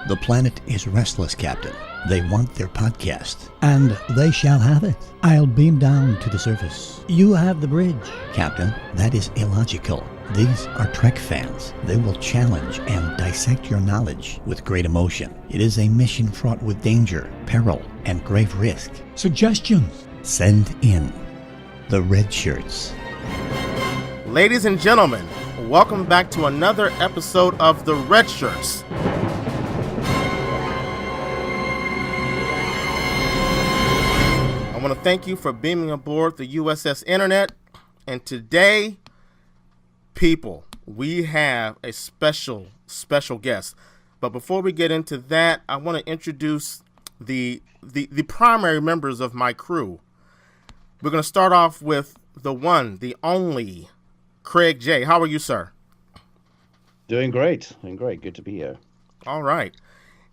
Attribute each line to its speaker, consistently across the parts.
Speaker 1: The planet is restless, Captain. They want their podcast. And they shall have it. I'll beam down to the surface. You have the bridge. Captain, that is illogical. These are Trek fans. They will challenge and dissect your knowledge with great emotion. It is a mission fraught with danger, peril, and grave risk. Suggestions? Send in the red shirts.
Speaker 2: Ladies and gentlemen, welcome back to another episode of the Red Shirts. I want to thank you for beaming aboard the U.S.S. Internet. And today, people, we have a special guest. But before we get into that, I want to introduce the primary members of my crew. We're going to start off with the one, the only, Craig J. How are you, sir?
Speaker 3: Doing great. Good to be here.
Speaker 2: All right.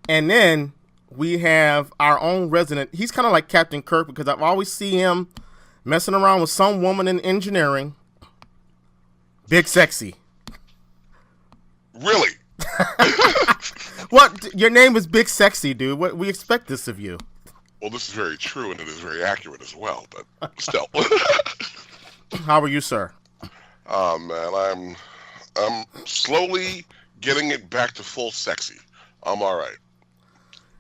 Speaker 2: And then we have our own resident. He's kind of like Captain Kirk because I've always see him messing around with some woman in engineering. Big Sexy.
Speaker 4: Really?
Speaker 2: What? Your name is Big Sexy, dude. What? We expect this of you.
Speaker 4: Well, this is very true, and it is very accurate as well, but still.
Speaker 2: How are you, sir?
Speaker 4: Oh, man, I'm slowly getting it back to full sexy. I'm all right.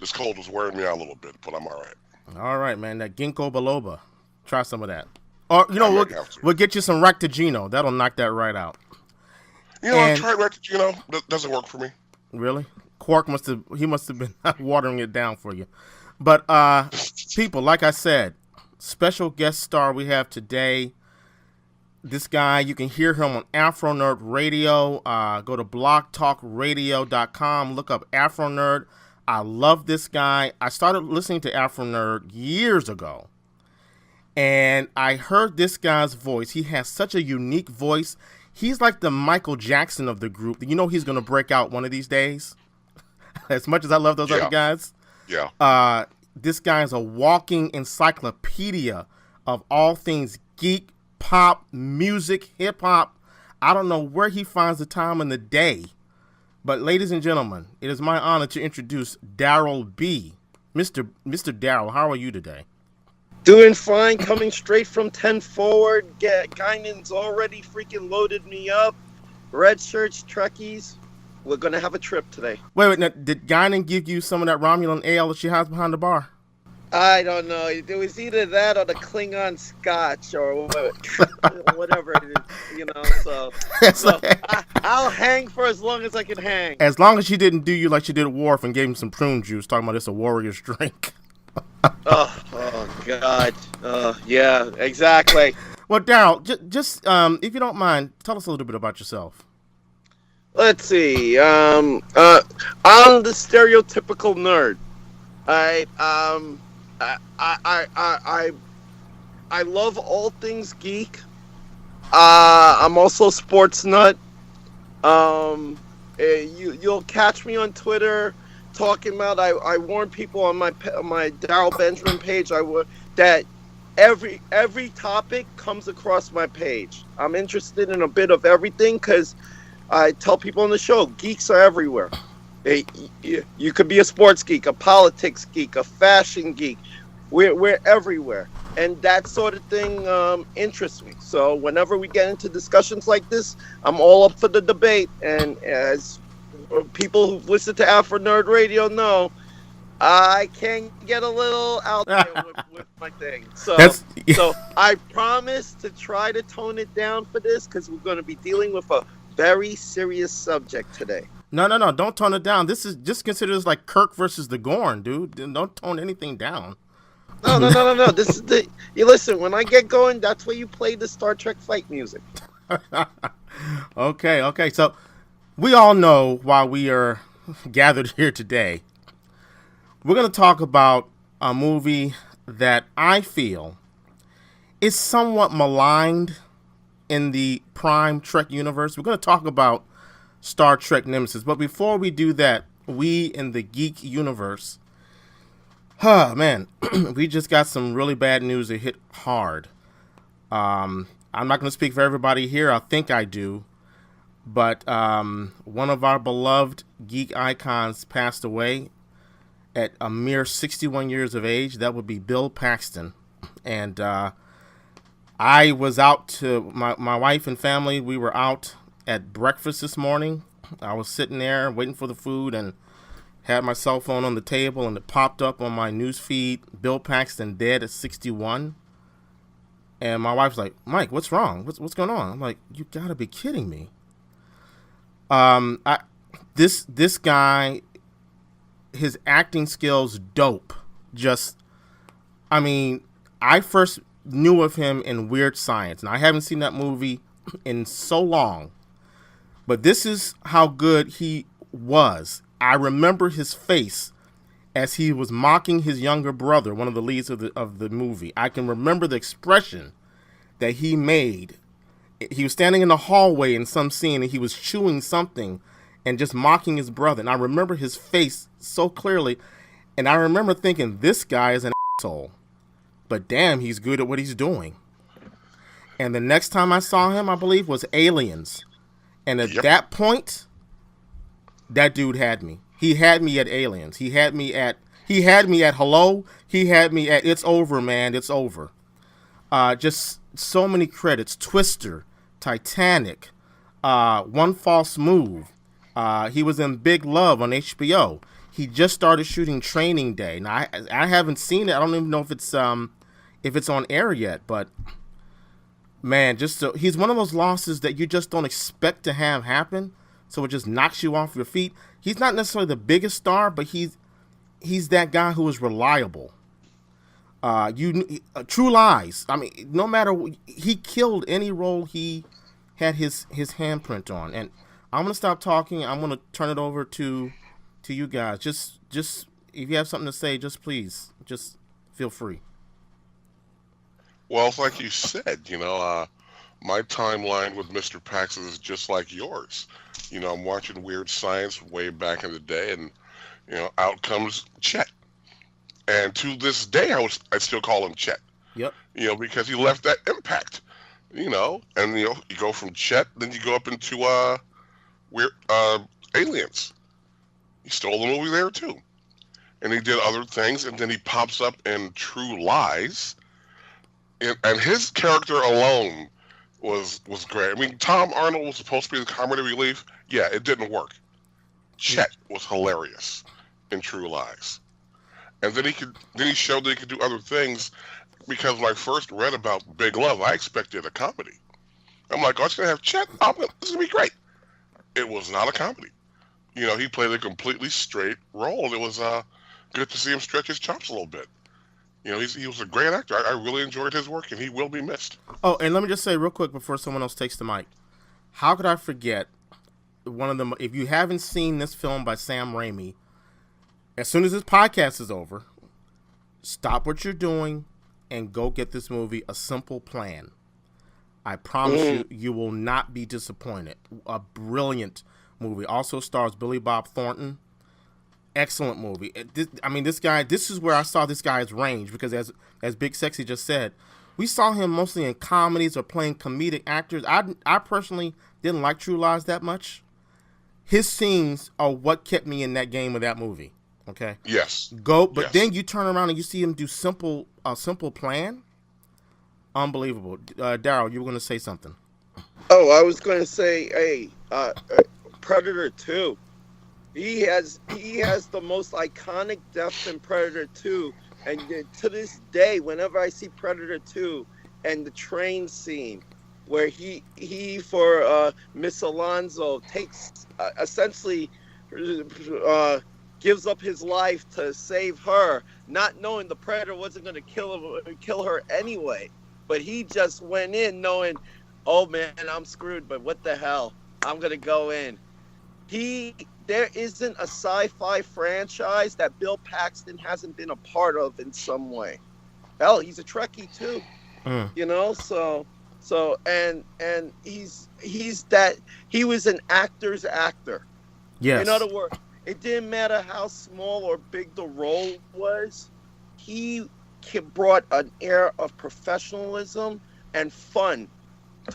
Speaker 4: This cold was wearing me out a little bit, but I'm all right.
Speaker 2: All right, man. That ginkgo biloba. Try some of that. Or, you know, we'll get you some Ractogino. That'll knock that right out.
Speaker 4: You know, I tried Ractogino. That doesn't work for me.
Speaker 2: Really? Quark must have been watering it down for you. But, people, like I said, special guest star we have today. This guy, you can hear him on Afronerd Radio. Go to blogtalkradio.com. Look up Afronerd. I love this guy. I started listening to Afronerd years ago. And I heard this guy's voice. He has such a unique voice. He's like the Michael Jackson of the group. You know he's going to break out one of these days. As much as I love those other guys.
Speaker 4: Yeah.
Speaker 2: This guy is a walking encyclopedia of all things geek, pop, music, hip hop. I don't know where he finds the time in the day. But ladies and gentlemen, it is my honor to introduce Daryll B. Mr. Daryll, how are you today?
Speaker 5: Doing fine, coming straight from 10 forward. Guinan's already freaking loaded me up. Red shirts, Trekkies. We're going to have a trip today.
Speaker 2: Wait, now, did Guinan give you some of that Romulan ale that she has behind the bar?
Speaker 5: I don't know. It was either that or the Klingon Scotch or whatever it is, you know. So I'll hang for as long as I can hang.
Speaker 2: As long as she didn't do you like she did at Worf and gave him some prune juice, talking about it's a warrior's drink.
Speaker 5: oh God. Yeah, exactly.
Speaker 2: Well, Daryll, just if you don't mind, tell us a little bit about yourself.
Speaker 5: Let's see. I'm the stereotypical nerd. I love all things geek. I'm also a sports nut. You'll catch me on Twitter talking about. I warn people on my Daryll Benjamin page. That every topic comes across my page. I'm interested in a bit of everything because I tell people on the show, geeks are everywhere. You could be a sports geek, a politics geek, a fashion geek. We're everywhere. And that sort of thing interests me. So whenever we get into discussions like this, I'm all up for the debate. And as people who've listened to Afronerd Radio know, I can get a little out there with my thing. So I promise to try to tone it down for this because we're going to be dealing with a very serious subject today.
Speaker 2: No. Don't tone it down. This is just consider this like Kirk versus the Gorn, dude. Don't tone anything down.
Speaker 5: No. This is you listen, when I get going, that's where you play the Star Trek fight music.
Speaker 2: Okay. So we all know why we are gathered here today. We're going to talk about a movie that I feel is somewhat maligned in the Prime Trek universe. We're going to talk about Star Trek Nemesis. But before we do that, we in the geek universe, man, we just got some really bad news that hit hard. I'm not going to speak for everybody here. I think I do. But one of our beloved geek icons passed away at a mere 61 years of age. That would be Bill Paxton. And I was out to my wife and family. We were out at breakfast this morning. I was sitting there waiting for the food and had my cell phone on the table, and it popped up on my news feed, Bill Paxton dead at 61. And my wife's like, Mike, what's wrong? What's going on? I'm like, you gotta be kidding me. This guy, his acting skills, dope. I first knew of him in Weird Science, and I haven't seen that movie in so long. But this is how good he was. I remember his face as he was mocking his younger brother, one of the leads of the movie. I can remember the expression that he made. He was standing in the hallway in some scene, and he was chewing something and just mocking his brother. And I remember his face so clearly. And I remember thinking, this guy is an asshole. But damn, he's good at what he's doing. And the next time I saw him, I believe, was Aliens. And at that point, that dude had me. He had me at Aliens. He had me at Hello. He had me at It's Over, Man. It's Over. Just so many credits. Twister, Titanic, One False Move. He was in Big Love on HBO. He just started shooting Training Day. Now I haven't seen it. I don't even know if it's on air yet. But man, he's one of those losses that you just don't expect to have happen. So it just knocks you off your feet. He's not necessarily the biggest star, but he's that guy who is reliable. True Lies. I mean, no matter he killed any role he had his handprint on. And I'm gonna stop talking. I'm gonna turn it over to you guys. Just if you have something to say, please feel free.
Speaker 4: Well, like you said, my timeline with Mr. Paxton is just like yours. I'm watching Weird Science way back in the day, and out comes Chet. And to this day, I still call him Chet.
Speaker 2: Yep.
Speaker 4: Because he left that impact. And you go from Chet, then you go up into Aliens. He stole the movie there too, and he did other things, and then he pops up in True Lies, and his character alone was great. I mean, Tom Arnold was supposed to be the comedy relief. Yeah, it didn't work. Chet was hilarious in True Lies, and then he showed that he could do other things. Because when I first read about Big Love, I expected a comedy. I'm like, oh, it's gonna have Chet. Oh, this is gonna be great. It was not a comedy. He played a completely straight role. It was good to see him stretch his chops a little bit. He was a great actor. I really enjoyed his work, and he will be missed.
Speaker 2: Oh, and let me just say real quick before someone else takes the mic. How could I forget one of them? If you haven't seen this film by Sam Raimi, as soon as this podcast is over, stop what you're doing and go get this movie, A Simple Plan. I promise you will not be disappointed. A brilliant movie. Also stars Billy Bob Thornton. Excellent movie. This guy, this is where I saw this guy's range, because as Big Sexy just said, we saw him mostly in comedies or playing comedic actors. I personally didn't like True Lies that much. His scenes are what kept me in that game of that movie. Okay?
Speaker 4: Yes.
Speaker 2: Then you turn around and you see him do A Simple Plan. Unbelievable. Daryl, you were going to say something.
Speaker 5: Oh, I was going to say, Predator 2. He has the most iconic death in Predator 2, and to this day, whenever I see Predator 2 and the train scene where he for Miss Alonzo takes essentially gives up his life to save her, not knowing the Predator wasn't going to kill her anyway, but he just went in knowing, oh man, I'm screwed, but what the hell, I'm going to go in. There isn't a sci-fi franchise that Bill Paxton hasn't been a part of in some way. Hell, he's a Trekkie too. So and he was an actor's actor.
Speaker 2: Yes.
Speaker 5: In other words, it didn't matter how small or big the role was. He brought an air of professionalism and fun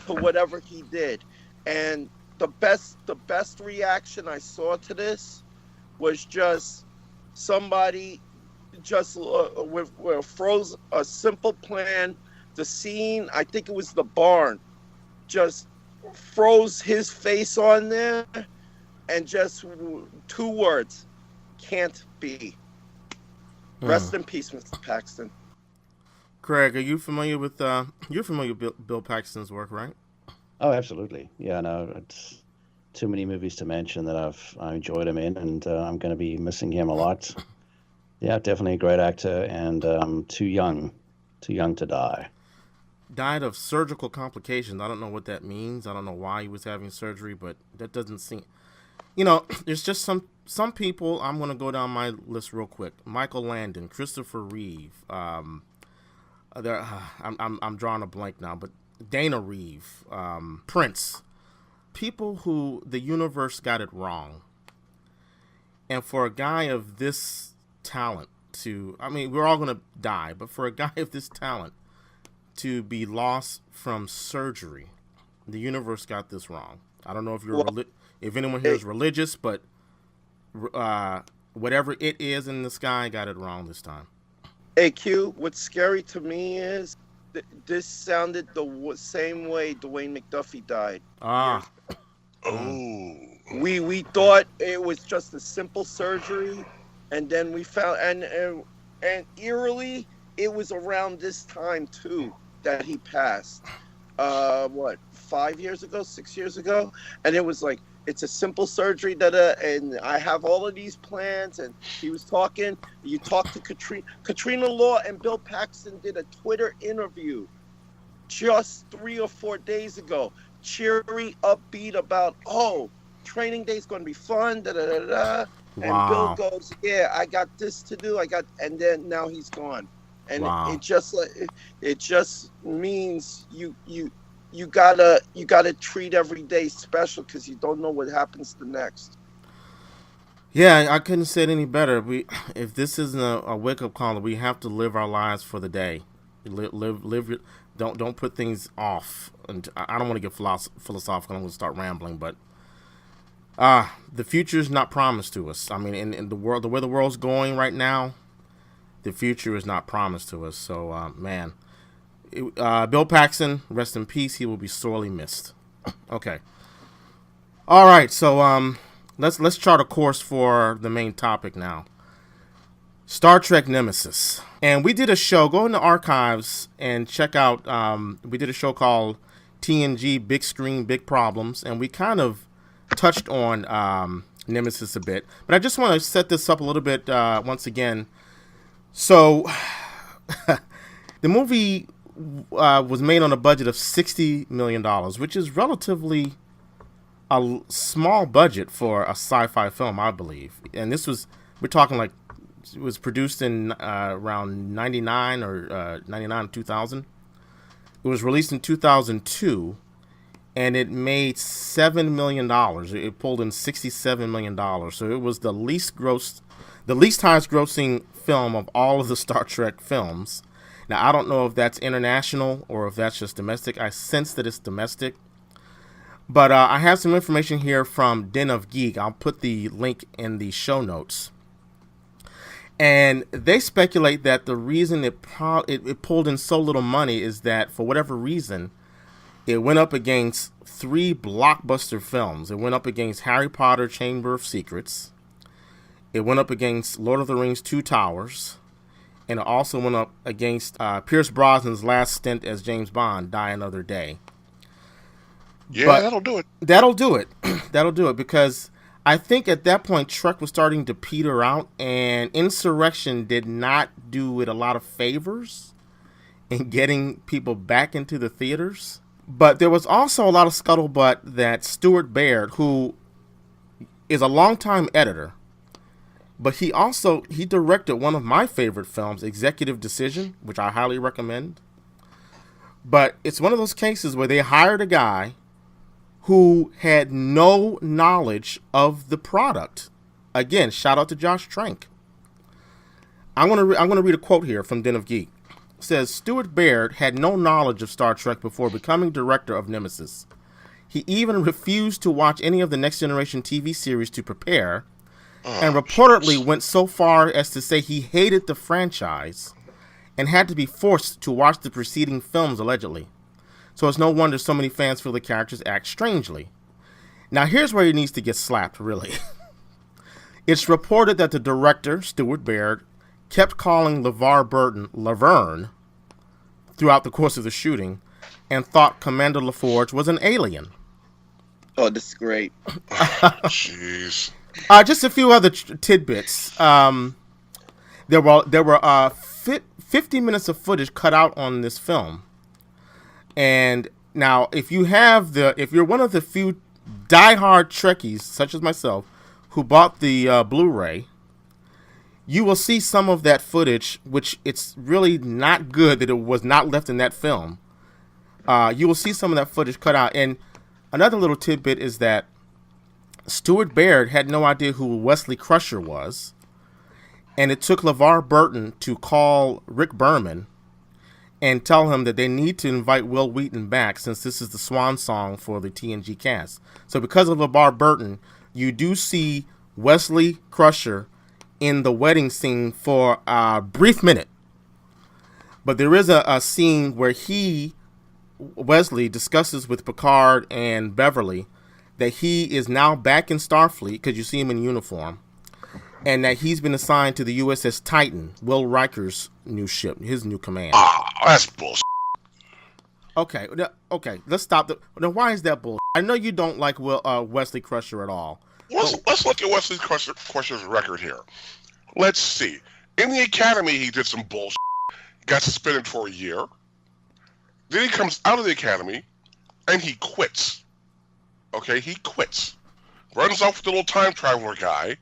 Speaker 5: to whatever he did. And the best reaction I saw to this was just somebody just with froze a simple plan. The scene, I think it was the barn, just froze his face on there, and just 2 words: can't be. Rest in peace, Mr. Paxton.
Speaker 2: Craig, are you familiar with you're familiar with Bill Paxton's work, right?
Speaker 3: Oh, absolutely. Yeah, no, it's too many movies to mention that I enjoyed him in, and I'm going to be missing him a lot. Yeah, definitely a great actor, and too young to die.
Speaker 2: Died of surgical complications. I don't know what that means. I don't know why he was having surgery, but that doesn't seem. There's just some people. I'm going to go down my list real quick. Michael Landon, Christopher Reeve. I'm drawing a blank now, but Dana Reeve, Prince. People who the universe got it wrong. And for a guy of this talent we're all going to die, but for a guy of this talent to be lost from surgery, the universe got this wrong. I don't know if if anyone here is religious, but whatever it is in the sky got it wrong this time.
Speaker 5: Hey, Q, what's scary to me is this sounded the same way Dwayne McDuffie died.
Speaker 2: Ah.
Speaker 4: Oh.
Speaker 5: We thought it was just a simple surgery, and then we found and eerily it was around this time too that he passed. 5 years ago, 6 years ago, and it was like, it's a simple surgery and I have all of these plans. And he was talking. You talked to Katrina Law, and Bill Paxton did a Twitter interview just 3 or 4 days ago, cheery, upbeat about training day is going to be fun. Da da da da.
Speaker 2: Wow.
Speaker 5: And Bill goes, "Yeah, I got this to do. And then now he's gone." And
Speaker 2: wow.
Speaker 5: it just means you gotta treat every day special, because you don't know what happens the next.
Speaker 2: Yeah, I couldn't say it any better. If this isn't a wake up call, we have to live our lives for the day. Live. Don't put things off. And I don't want to get philosophical. I'm going to start rambling, but the future is not promised to us. I mean, in the world, the way the world's going right now, the future is not promised to us. So, man. Bill Paxton, rest in peace. He will be sorely missed. Okay. All right. So let's chart a course for the main topic now. Star Trek Nemesis, and we did a show. Go in the archives and check out. We did a show called TNG Big Screen Big Problems, and we kind of touched on Nemesis a bit. But I just want to set this up a little bit once again. So the movie was made on a budget of $60 million, which is relatively a small budget for a sci-fi film, I believe. And we're talking like, it was produced in around 99 or 99 2000. It was released in 2002, and it made $7 million. It pulled in $67 million. So it was the least highest grossing film of all of the Star Trek films. Now, I don't know if that's international or if that's just domestic. I sense that it's domestic. But I have some information here from Den of Geek. I'll put the link in the show notes. And they speculate that the reason it pulled in so little money is that, for whatever reason, it went up against 3 blockbuster films. It went up against Harry Potter Chamber of Secrets. It went up against Lord of the Rings 2 Towers. And it also went up against Pierce Brosnan's last stint as James Bond, Die Another Day.
Speaker 4: Yeah,
Speaker 2: but
Speaker 4: that'll do it.
Speaker 2: That'll do it. That'll do it, because I think at that point Trek was starting to peter out, and Insurrection did not do it a lot of favors in getting people back into the theaters. But there was also a lot of scuttlebutt that Stuart Baird, who is a longtime editor, but he directed one of my favorite films, Executive Decision, which I highly recommend. But it's one of those cases where they hired a guy who had no knowledge of the product. Again, shout out to Josh Trank. I'm gonna read a quote here from Den of Geek. It says, Stuart Baird had no knowledge of Star Trek before becoming director of Nemesis. He even refused to watch any of the Next Generation TV series to prepare, and reportedly went so far as to say he hated the franchise and had to be forced to watch the preceding films, allegedly. So it's no wonder so many fans feel the characters act strangely. Now here's where he needs to get slapped, really. It's reported that the director, Stuart Baird, kept calling LeVar Burton Laverne throughout the course of the shooting and thought Commander LaForge was an alien.
Speaker 5: Oh, this is great.
Speaker 4: Jeez.
Speaker 2: Just a few other tidbits. There were 50 minutes of footage cut out on this film. And now, if you're one of the few diehard Trekkies, such as myself, who bought the Blu-ray, you will see some of that footage, which it's really not good that it was not left in that film. You will see some of that footage cut out. And another little tidbit is that Stuart Baird had no idea who Wesley Crusher was. And it took LeVar Burton to call Rick Berman and tell him that they need to invite Will Wheaton back, since this is the swan song for the TNG cast. So because of LeVar Burton, you do see Wesley Crusher in the wedding scene for a brief minute. But there is a scene where Wesley, discusses with Picard and Beverly that he is now back in Starfleet, because you see him in uniform, and that he's been assigned to the U.S.S. Titan, Will Riker's new ship, his new command.
Speaker 4: That's bullshit.
Speaker 2: Okay, let's stop. Now, why is that bullshit? I know you don't like Wesley Crusher at all.
Speaker 4: Let's look at Wesley Crusher's record here. Let's see. In the Academy, he did some bullshit. Got suspended for a year. Then he comes out of the Academy, and he quits. Okay, he quits. Runs off with the little time traveler guy,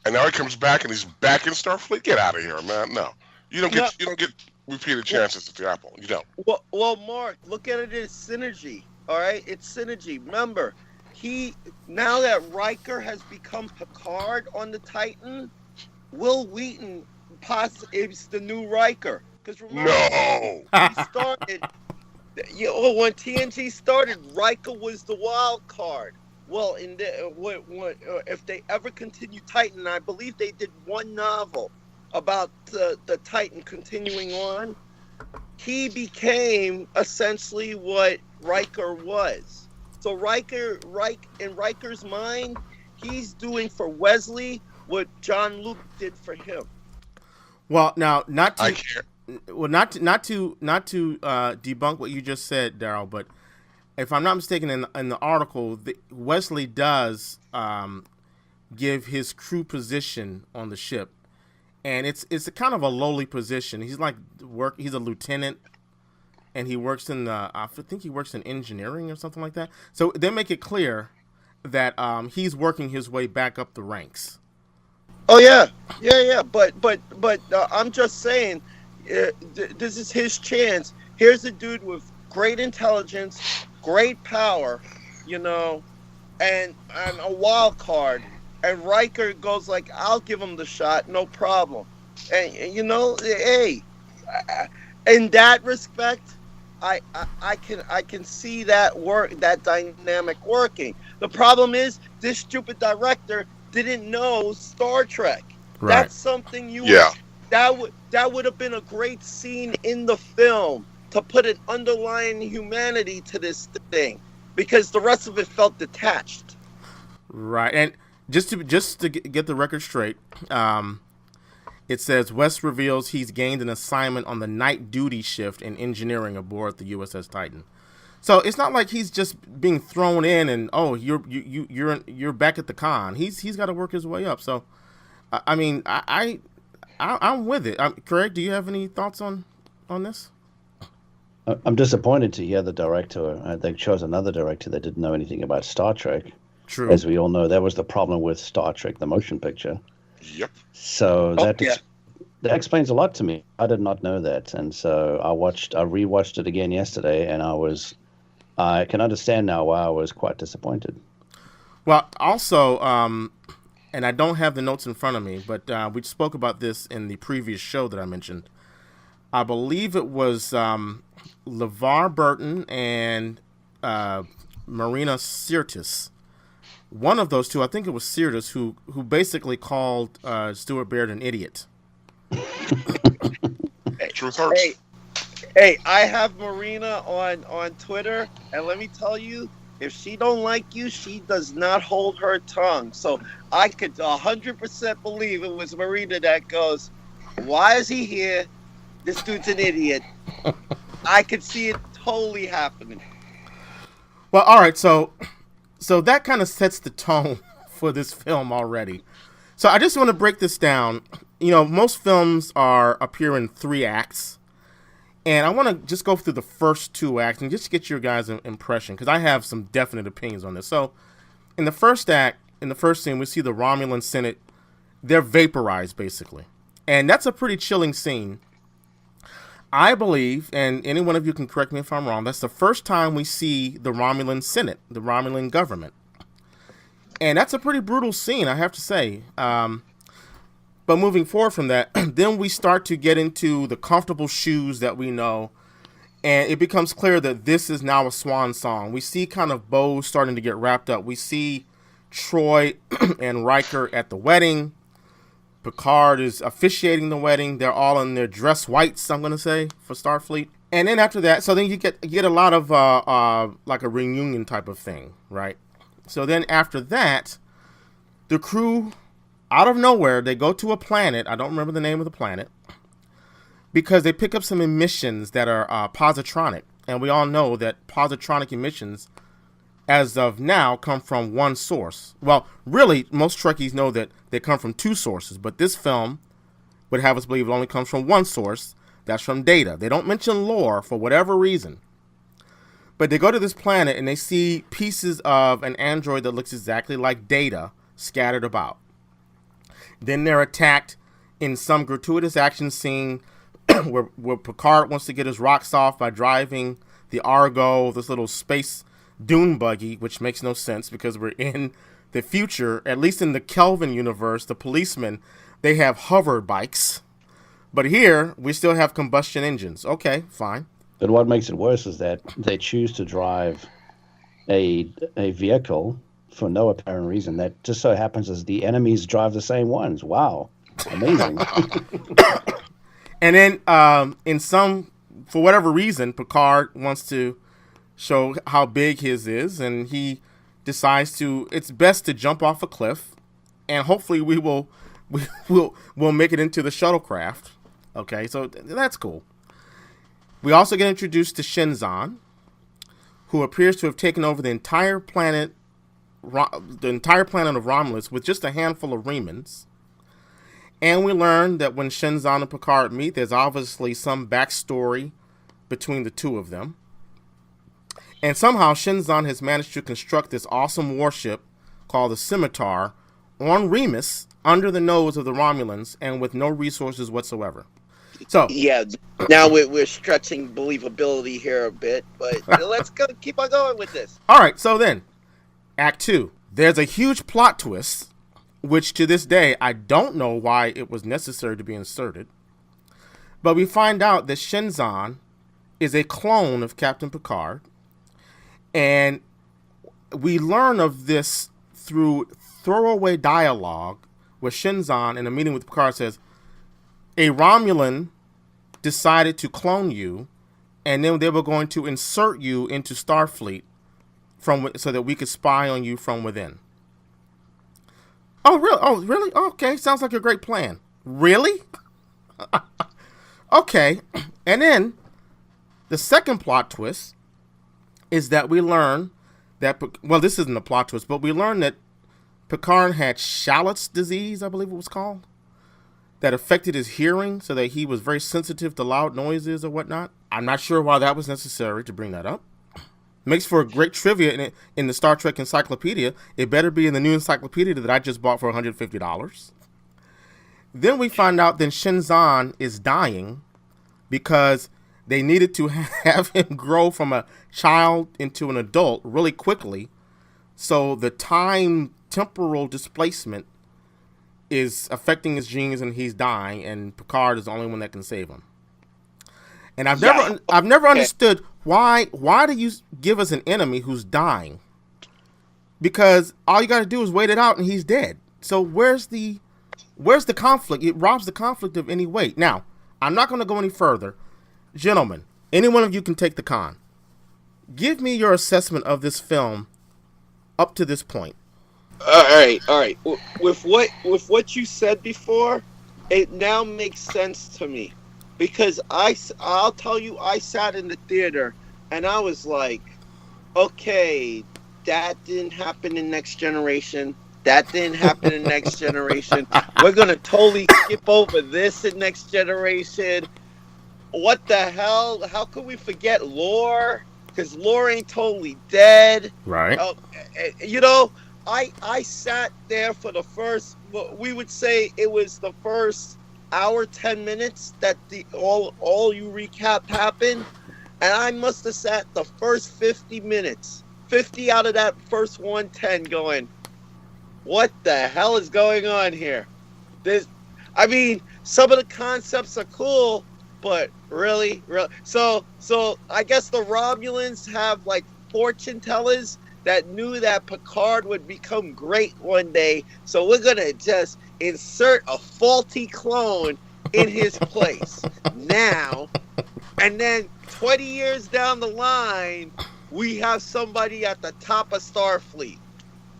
Speaker 4: and now he comes back, and he's back in Starfleet. Get out of here, man! No, you don't get repeated chances at the Apple. You don't.
Speaker 5: Well, Mark, look at it as synergy. All right, it's synergy. Remember, now that Riker has become Picard on the Titan, Will Wheaton is the new Riker. Because remember, he started. When TNG started, Riker was the wild card. Well, if they ever continue Titan, I believe they did one novel about the Titan continuing on. He became essentially what Riker was. So in Riker's mind, he's doing for Wesley what jean-luc did for him.
Speaker 2: Well, now not to debunk what you just said, Daryl, but if I'm not mistaken, in the article, Wesley does give his crew position on the ship, and it's a kind of a lowly position. He's he's a lieutenant, and he works in I think he works in engineering or something like that. So they make it clear that he's working his way back up the ranks.
Speaker 5: Oh yeah. But I'm just saying, this is his chance. Here's a dude with great intelligence, great power, and a wild card. And Riker goes like, "I'll give him the shot, no problem." And hey, in that respect, I can see that dynamic working. The problem is this stupid director didn't know Star Trek. Right. That's something that would have been a great scene in the film to put an underlying humanity to this thing, because the rest of it felt detached.
Speaker 2: Right, and just to get the record straight, it says West reveals he's gained an assignment on the night duty shift in engineering aboard the U.S.S. Titan. So it's not like he's just being thrown in and you're back at the con. He's got to work his way up. So, I mean, I'm with it. Craig, do you have any thoughts on this?
Speaker 3: I'm disappointed to hear the director. They chose another director that didn't know anything about Star Trek.
Speaker 2: True.
Speaker 3: As we all know, that was the problem with Star Trek, the motion picture.
Speaker 4: Yep.
Speaker 3: So that explains a lot to me. I did not know that, and so I rewatched it again yesterday, and I can understand now why I was quite disappointed.
Speaker 2: Well, also, and I don't have the notes in front of me, but we spoke about this in the previous show that I mentioned. I believe it was LeVar Burton and Marina Sirtis. One of those two, I think it was Sirtis, who basically called Stuart Baird an idiot.
Speaker 4: Truth hurts.
Speaker 5: Hey, I have Marina on Twitter, and let me tell you, if she don't like you, she does not hold her tongue. So I could 100% believe it was Marina that goes, "Why is he here? This dude's an idiot." I could see it totally happening.
Speaker 2: Well, all right, so that kind of sets the tone for this film already. So I just want to break this down. Most films appear in 3 acts. And I want to just go through the first 2 acts and just get your guys' impression, because I have some definite opinions on this. So, in the first act, in the first scene, we see the Romulan Senate. They're vaporized, basically. And that's a pretty chilling scene. I believe, and any one of you can correct me if I'm wrong, that's the first time we see the Romulan Senate, the Romulan government. And that's a pretty brutal scene, I have to say. But moving forward from that, then we start to get into the comfortable shoes that we know. And it becomes clear that this is now a swan song. We see kind of bows starting to get wrapped up. We see Troy and Riker at the wedding. Picard is officiating the wedding. They're all in their dress whites, I'm going to say, for Starfleet. And then after that, so then you get a lot of like a reunion type of thing, right? So then after that, the crew, out of nowhere, they go to a planet. I don't remember the name of the planet, because they pick up some emissions that are positronic. And we all know that positronic emissions, as of now, come from one source. Well, really, most Trekkies know that they come from 2 sources, but this film would have us believe it only comes from one source. That's from Data. They don't mention lore for whatever reason. But they go to this planet and they see pieces of an android that looks exactly like Data scattered about. Then they're attacked in some gratuitous action scene where Picard wants to get his rocks off by driving the Argo, this little space dune buggy, which makes no sense because we're in the future. At least in the Kelvin universe, the policemen, they have hover bikes. But here, we still have combustion engines. Okay, fine.
Speaker 3: But what makes it worse is that they choose to drive a vehicle for no apparent reason. That just so happens as the enemies drive the same ones. Wow. Amazing.
Speaker 2: And then, for whatever reason, Picard wants to show how big his is, and he decides it's best to jump off a cliff, and hopefully we'll make it into the shuttlecraft. Okay, so that's cool. We also get introduced to Shenzan, who appears to have taken over the entire planet of Romulus with just a handful of Remans. And we learn that when Shenzan and Picard meet, there's obviously some backstory between the two of them. And somehow Shenzan has managed to construct this awesome warship called the Scimitar on Remus under the nose of the Romulans and with no resources whatsoever. So
Speaker 5: yeah, now we're stretching believability here a bit, but let's keep on going with this.
Speaker 2: All right, so then, Act 2. There's a huge plot twist, which to this day, I don't know why it was necessary to be inserted. But we find out that Shenzan is a clone of Captain Picard. And we learn of this through throwaway dialogue where Shenzan, in a meeting with Picard, says, a Romulan decided to clone you, and then they were going to insert you into Starfleet so that we could spy on you from within. Oh, really? Oh, really? Okay, sounds like a great plan. Really? Okay. And then the second plot twist is that we learn that, well, this isn't a plot twist, but we learn that Picard had Shallot's disease, I believe it was called, that affected his hearing so that he was very sensitive to loud noises or whatnot. I'm not sure why that was necessary to bring that up. Makes for a great trivia in the Star Trek Encyclopedia. It better be in the new encyclopedia that I just bought for $150. Then we find out that Shenzan is dying because they needed to have him grow from a child into an adult really quickly. So the temporal displacement is affecting his genes and he's dying, and Picard is the only one that can save him. And I've never understood Why do you give us an enemy who's dying? Because all you got to do is wait it out and he's dead. So where's the conflict? It robs the conflict of any weight. Now, I'm not going to go any further. Gentlemen, any one of you can take the con. Give me your assessment of this film up to this point.
Speaker 5: All right. With what you said before, it now makes sense to me, because I'll tell you, I sat in the theater and I was like, okay, that didn't happen in Next Generation. That didn't happen in Next Generation. We're gonna totally skip over this in Next Generation. What the hell? How could we forget Lore? Because Lore ain't totally dead.
Speaker 2: Right.
Speaker 5: I sat there for the first, we would say it was the first hour, 10 minutes that all you recap happened. And I must have sat the first 50 minutes, 50 out of that first 110 going, what the hell is going on here? Some of the concepts are cool, but really? So I guess the Romulans have like fortune tellers that knew that Picard would become great one day. So we're going to just insert a faulty clone in his place now. And then 20 years down the line, we have somebody at the top of Starfleet.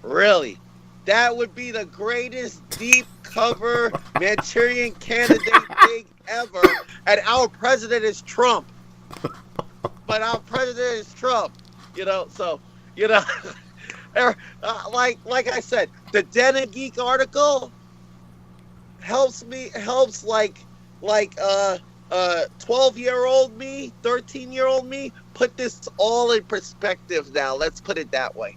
Speaker 5: Really? That would be the greatest deep cover Manchurian candidate thing ever. And our president is Trump. But our president is Trump. Like I said, the Den of Geek article helps 12-year-old me, 13-year-old me, put this all in perspective now. Let's put it that way.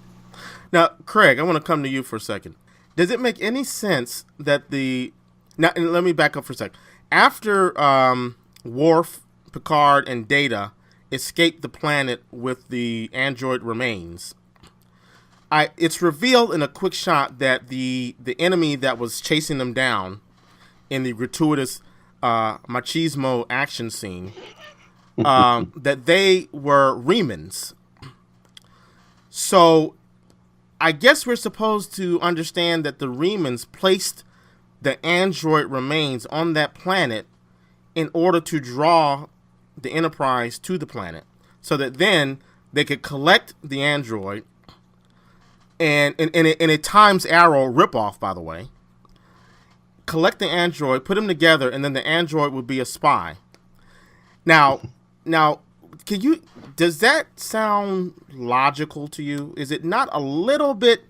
Speaker 2: Now, Craig, I want to come to you for a second. Does it make any sense that now, let me back up for a second. After Worf, Picard, and Data escaped the planet with the android remains, it's revealed in a quick shot that the enemy that was chasing them down in the gratuitous machismo action scene, that they were Remans. So I guess we're supposed to understand that the Remans placed the android remains on that planet in order to draw the Enterprise to the planet, so that then they could collect the android, and in a Times Arrow ripoff, by the way, collect the android, put them together, and then the android would be a spy. Now, does that sound logical to you? Is it not a little bit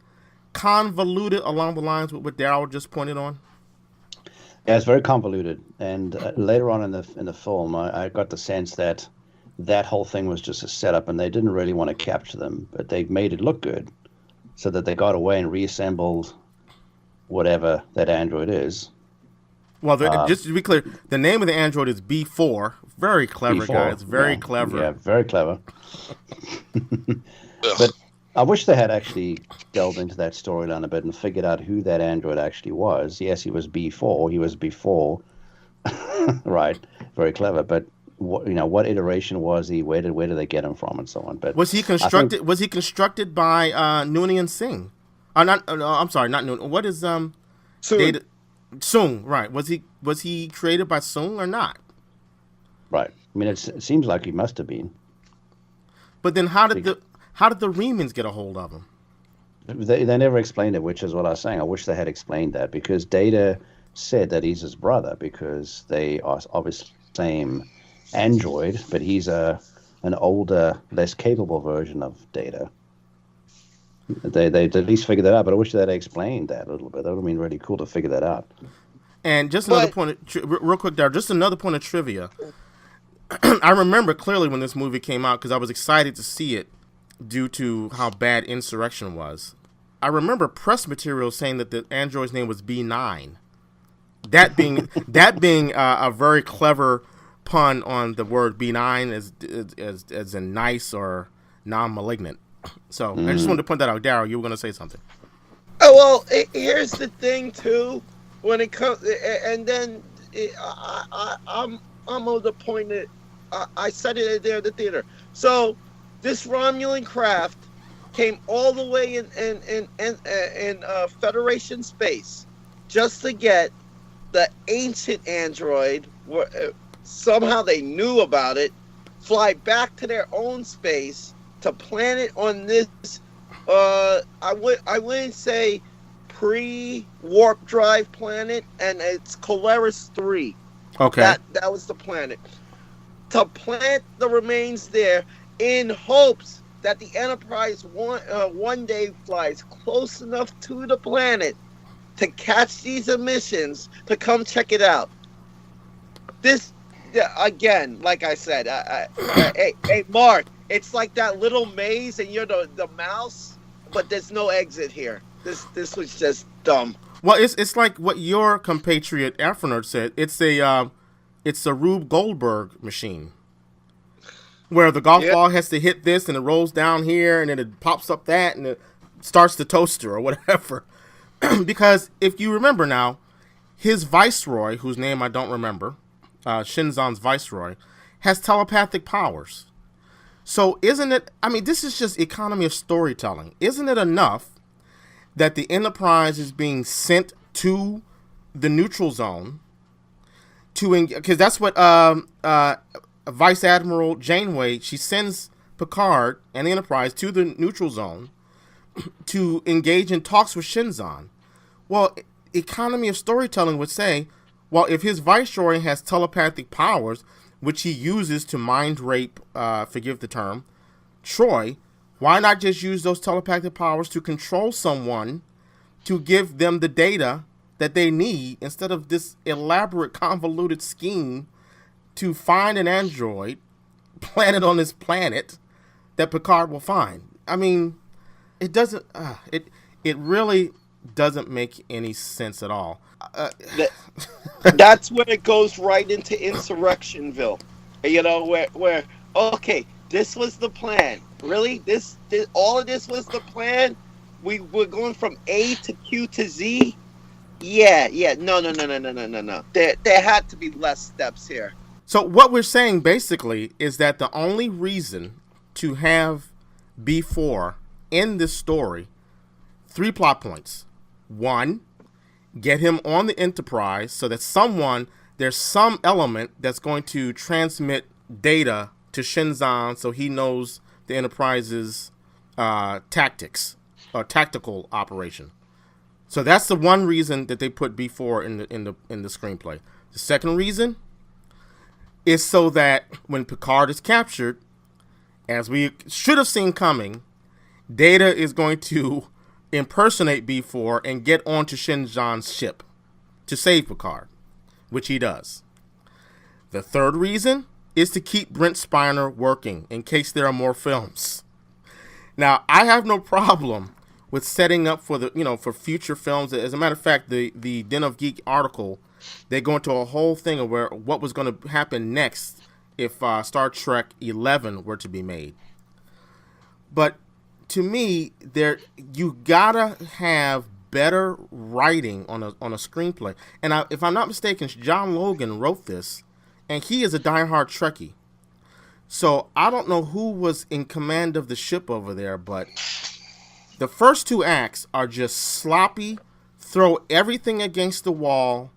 Speaker 2: convoluted along the lines with what Daryl just pointed on?
Speaker 3: Yeah, it's very convoluted. And later on in the film, I got the sense that whole thing was just a setup, and they didn't really want to capture them, but they made it look good, so that they got away and reassembled whatever that android is.
Speaker 2: Well, just to be clear, the name of the android is B4. Very clever,
Speaker 3: B4,
Speaker 2: guys. Very clever.
Speaker 3: Yeah, very clever. But I wish they had actually delved into that storyline a bit and figured out who that android actually was. Yes, he was B4. He was before, right? Very clever. But what iteration was he? Where did they get him from, and so on? But
Speaker 2: was he constructed? Was he constructed by Noonien Singh? I'm sorry, not Noon. What is Data? Sung, right? Was he created by Sung or not?
Speaker 3: Right. I mean, it seems like he must have been.
Speaker 2: But then, how did the Remans get a hold of him?
Speaker 3: They never explained it, which is what I was saying. I wish they had explained that, because Data said that he's his brother, because they are obviously the same android, but he's an older, less capable version of Data. They at least figured that out, but I wish they had explained that a little bit. That would have been really cool to figure that out.
Speaker 2: And just another point, real quick, Darryl, just another point of trivia. I remember clearly when this movie came out, because I was excited to see it due to how bad Insurrection was. I remember press material saying that the android's name was B9. That being a very clever pun on the word B9 as in nice or non-malignant. So I just wanted to point that out. Daryl, you were going to say something.
Speaker 5: Oh, well, here's the thing too. When it comes, and then I'm of the point that I said it there at the theater. So this Romulan craft came all the way in Federation space just to get the ancient android. Somehow they knew about it. Fly back to their own space to plant it on this. I wouldn't say pre-warp drive planet, and it's Colaris 3.
Speaker 2: Okay.
Speaker 5: That was the planet. To plant the remains there in hopes that the Enterprise one day flies close enough to the planet to catch these emissions to come check it out. This, again, like I said, hey, Mark, it's like that little maze and you're the mouse, but there's no exit here. This was just dumb.
Speaker 2: Well, it's like what your compatriot Afronerd said. It's a Rube Goldberg machine, where the golf ball has to hit this and it rolls down here and then it pops up that and it starts the toaster or whatever. Because if you remember now, his viceroy, whose name I don't remember, Shinzon's viceroy, has telepathic powers. So isn't it, I mean, this is just economy of storytelling. Isn't it enough that the Enterprise is being sent to the neutral zone because that's what Vice Admiral Janeway, she sends Picard and the Enterprise to the neutral zone to engage in talks with Shinzon. Well, economy of storytelling would say, well, if his viceroy has telepathic powers, which he uses to mind rape, forgive the term, Troy, why not just use those telepathic powers to control someone to give them the data that they need instead of this elaborate convoluted scheme to find an android, plant it on this planet that Picard will find? I mean, it doesn't, it really doesn't make any sense at all.
Speaker 5: That's where it goes right into Insurrectionville. You know, where okay, this was the plan. Really? This all of this was the plan? We're going from A to Q to Z? Yeah. No. There had to be less steps here.
Speaker 2: So what we're saying basically is that the only reason to have B4 in this story, 3 plot points. 1, get him on the Enterprise so that there's some element that's going to transmit data to Shinzon so he knows the Enterprise's tactics or tactical operation. So that's the one reason that they put B4 in the screenplay. The second reason is so that when Picard is captured, as we should have seen coming, Data is going to impersonate B4 and get onto Shinzon's ship to save Picard, which he does. The third reason is to keep Brent Spiner working in case there are more films. Now, I have no problem with setting up for for future films. As a matter of fact, the Den of Geek article, they go into a whole thing of what was going to happen next if Star Trek 11 were to be made. But to me, you gotta have better writing on a screenplay. And if I'm not mistaken, John Logan wrote this, and he is a diehard Trekkie. So I don't know who was in command of the ship over there, but the first 2 acts are just sloppy, throw everything against the wall.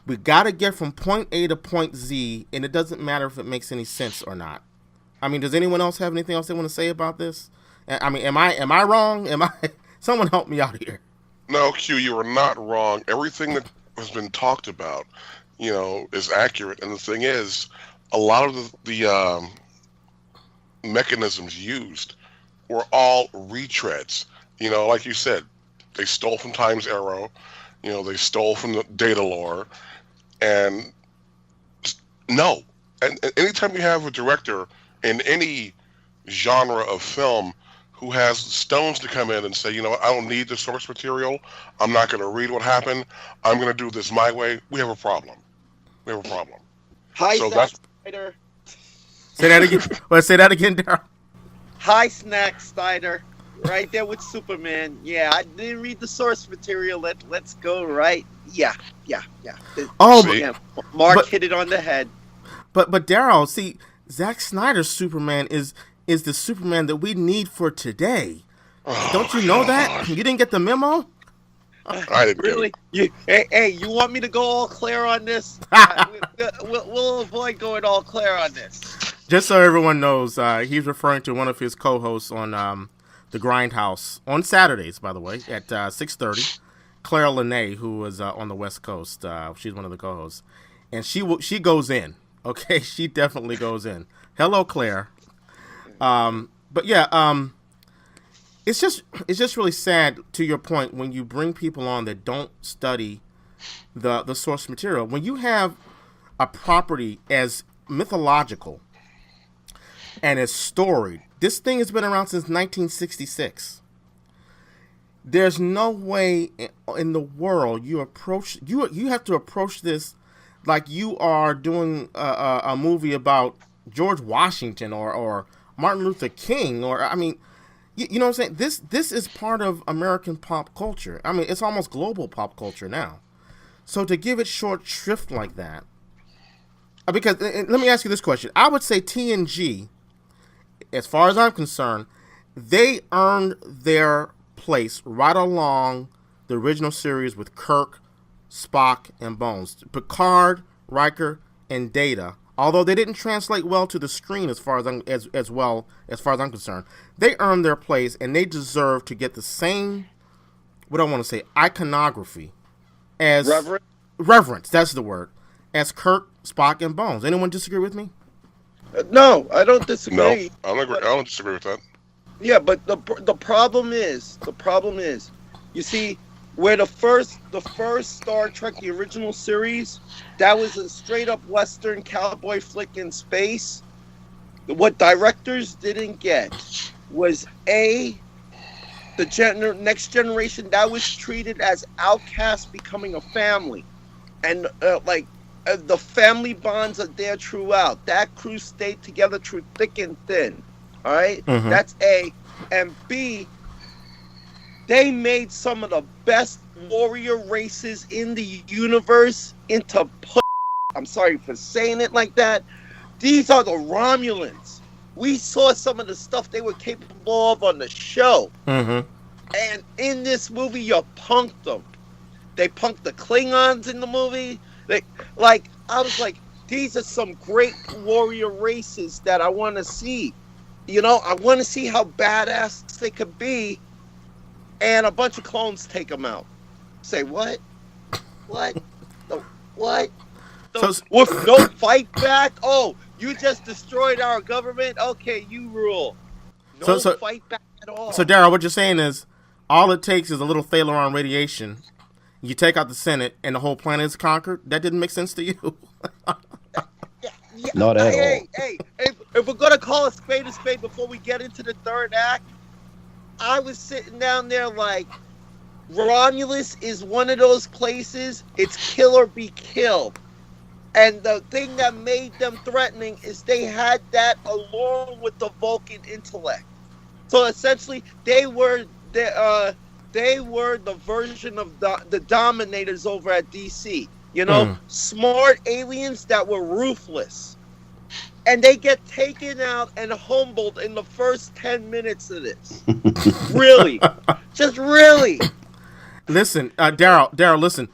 Speaker 2: We gotta get from point A to point Z, and it doesn't matter if it makes any sense or not. I mean, does anyone else have anything else they want to say about this? I mean, am I wrong? Someone help me out here.
Speaker 4: No, Q, you are not wrong. Everything that has been talked about, is accurate. And the thing is, a lot of the mechanisms used were all retreads. Like you said, they stole from Time's Arrow. They stole from the data lore. And no. And anytime you have a director in any genre of film who has stones to come in and say, I don't need the source material. I'm not going to read what happened. I'm going to do this my way. We have a problem.
Speaker 5: Hi,
Speaker 4: so
Speaker 5: Snack Snyder.
Speaker 2: Say that again. Say that again, Daryl.
Speaker 5: Hi, Snack Snyder. Right there with Superman. Yeah, I didn't read the source material. Let's go, right? Yeah.
Speaker 2: Oh,
Speaker 5: Mark hit it on the head.
Speaker 2: But Daryl, see, Zack Snyder's Superman is the Superman that we need for today. Don't you know that? You didn't get the memo?
Speaker 4: I didn't
Speaker 5: Really? Hey, you want me to go all clear on this? We'll avoid going all clear on this.
Speaker 2: Just so everyone knows, he's referring to one of his co-hosts on the Grindhouse on Saturdays, by the way, at 6:30. Claire Lene, who was on the West Coast, she's one of the co-hosts, and she goes in. Okay, she definitely goes in. Hello, Claire. But yeah, it's just really sad, to your point, when you bring people on that don't study the source material. When you have a property as mythological and as storied, this thing has been around since 1966. There's no way in the world you have to approach this like you are doing a movie about George Washington or Martin Luther King, or I mean, you know what I'm saying? This is part of American pop culture. I mean, it's almost global pop culture now. So to give it short shrift like that, because let me ask you this question: I would say TNG, as far as I'm concerned, they earned their place right along the original series with Kirk, Spock, and Bones. Picard, Riker, and Data, although they didn't translate well to the screen as far as I'm concerned, they earned their place and they deserve to get the same, what I want to say, iconography as reverence. That's the word, as Kirk, Spock, and Bones. Anyone disagree with me?
Speaker 5: No, I don't disagree.
Speaker 4: No, I don't disagree with that.
Speaker 5: Yeah, but the problem is, you see, where the first Star Trek, the original series, that was a straight up Western cowboy flick in space. What directors didn't get was the next generation that was treated as outcasts becoming a family, and the family bonds are there throughout. That crew stayed together through thick and thin. All right?
Speaker 2: Mm-hmm.
Speaker 5: That's A. And B, they made some of the best warrior races in the universe into I'm sorry for saying it like that. These are the Romulans. We saw some of the stuff they were capable of on the show.
Speaker 2: Mm-hmm.
Speaker 5: And in this movie, you punked them. They punked the Klingons in the movie. I was like, these are some great warrior races that I want to see. You know, I want to see how badass they could be, and a bunch of clones take them out. Say what? What? What? With no fight back? Oh, you just destroyed our government? Okay, you rule. No fight back at all.
Speaker 2: So, Daryl, what you're saying is, all it takes is a little Thalaron radiation. You take out the Senate, and the whole planet is conquered? That didn't make sense to you?
Speaker 5: Yeah,
Speaker 3: not at all.
Speaker 5: Hey, if we're going to call a spade before we get into the third act, I was sitting down there like, Romulus is one of those places, it's kill or be killed. And the thing that made them threatening is they had that along with the Vulcan intellect. So essentially, they were the version of the Dominators over at DC. You know, smart aliens that were ruthless. And they get taken out and humbled in the first 10 minutes of this. Really. Just really.
Speaker 2: Listen, Daryl, listen.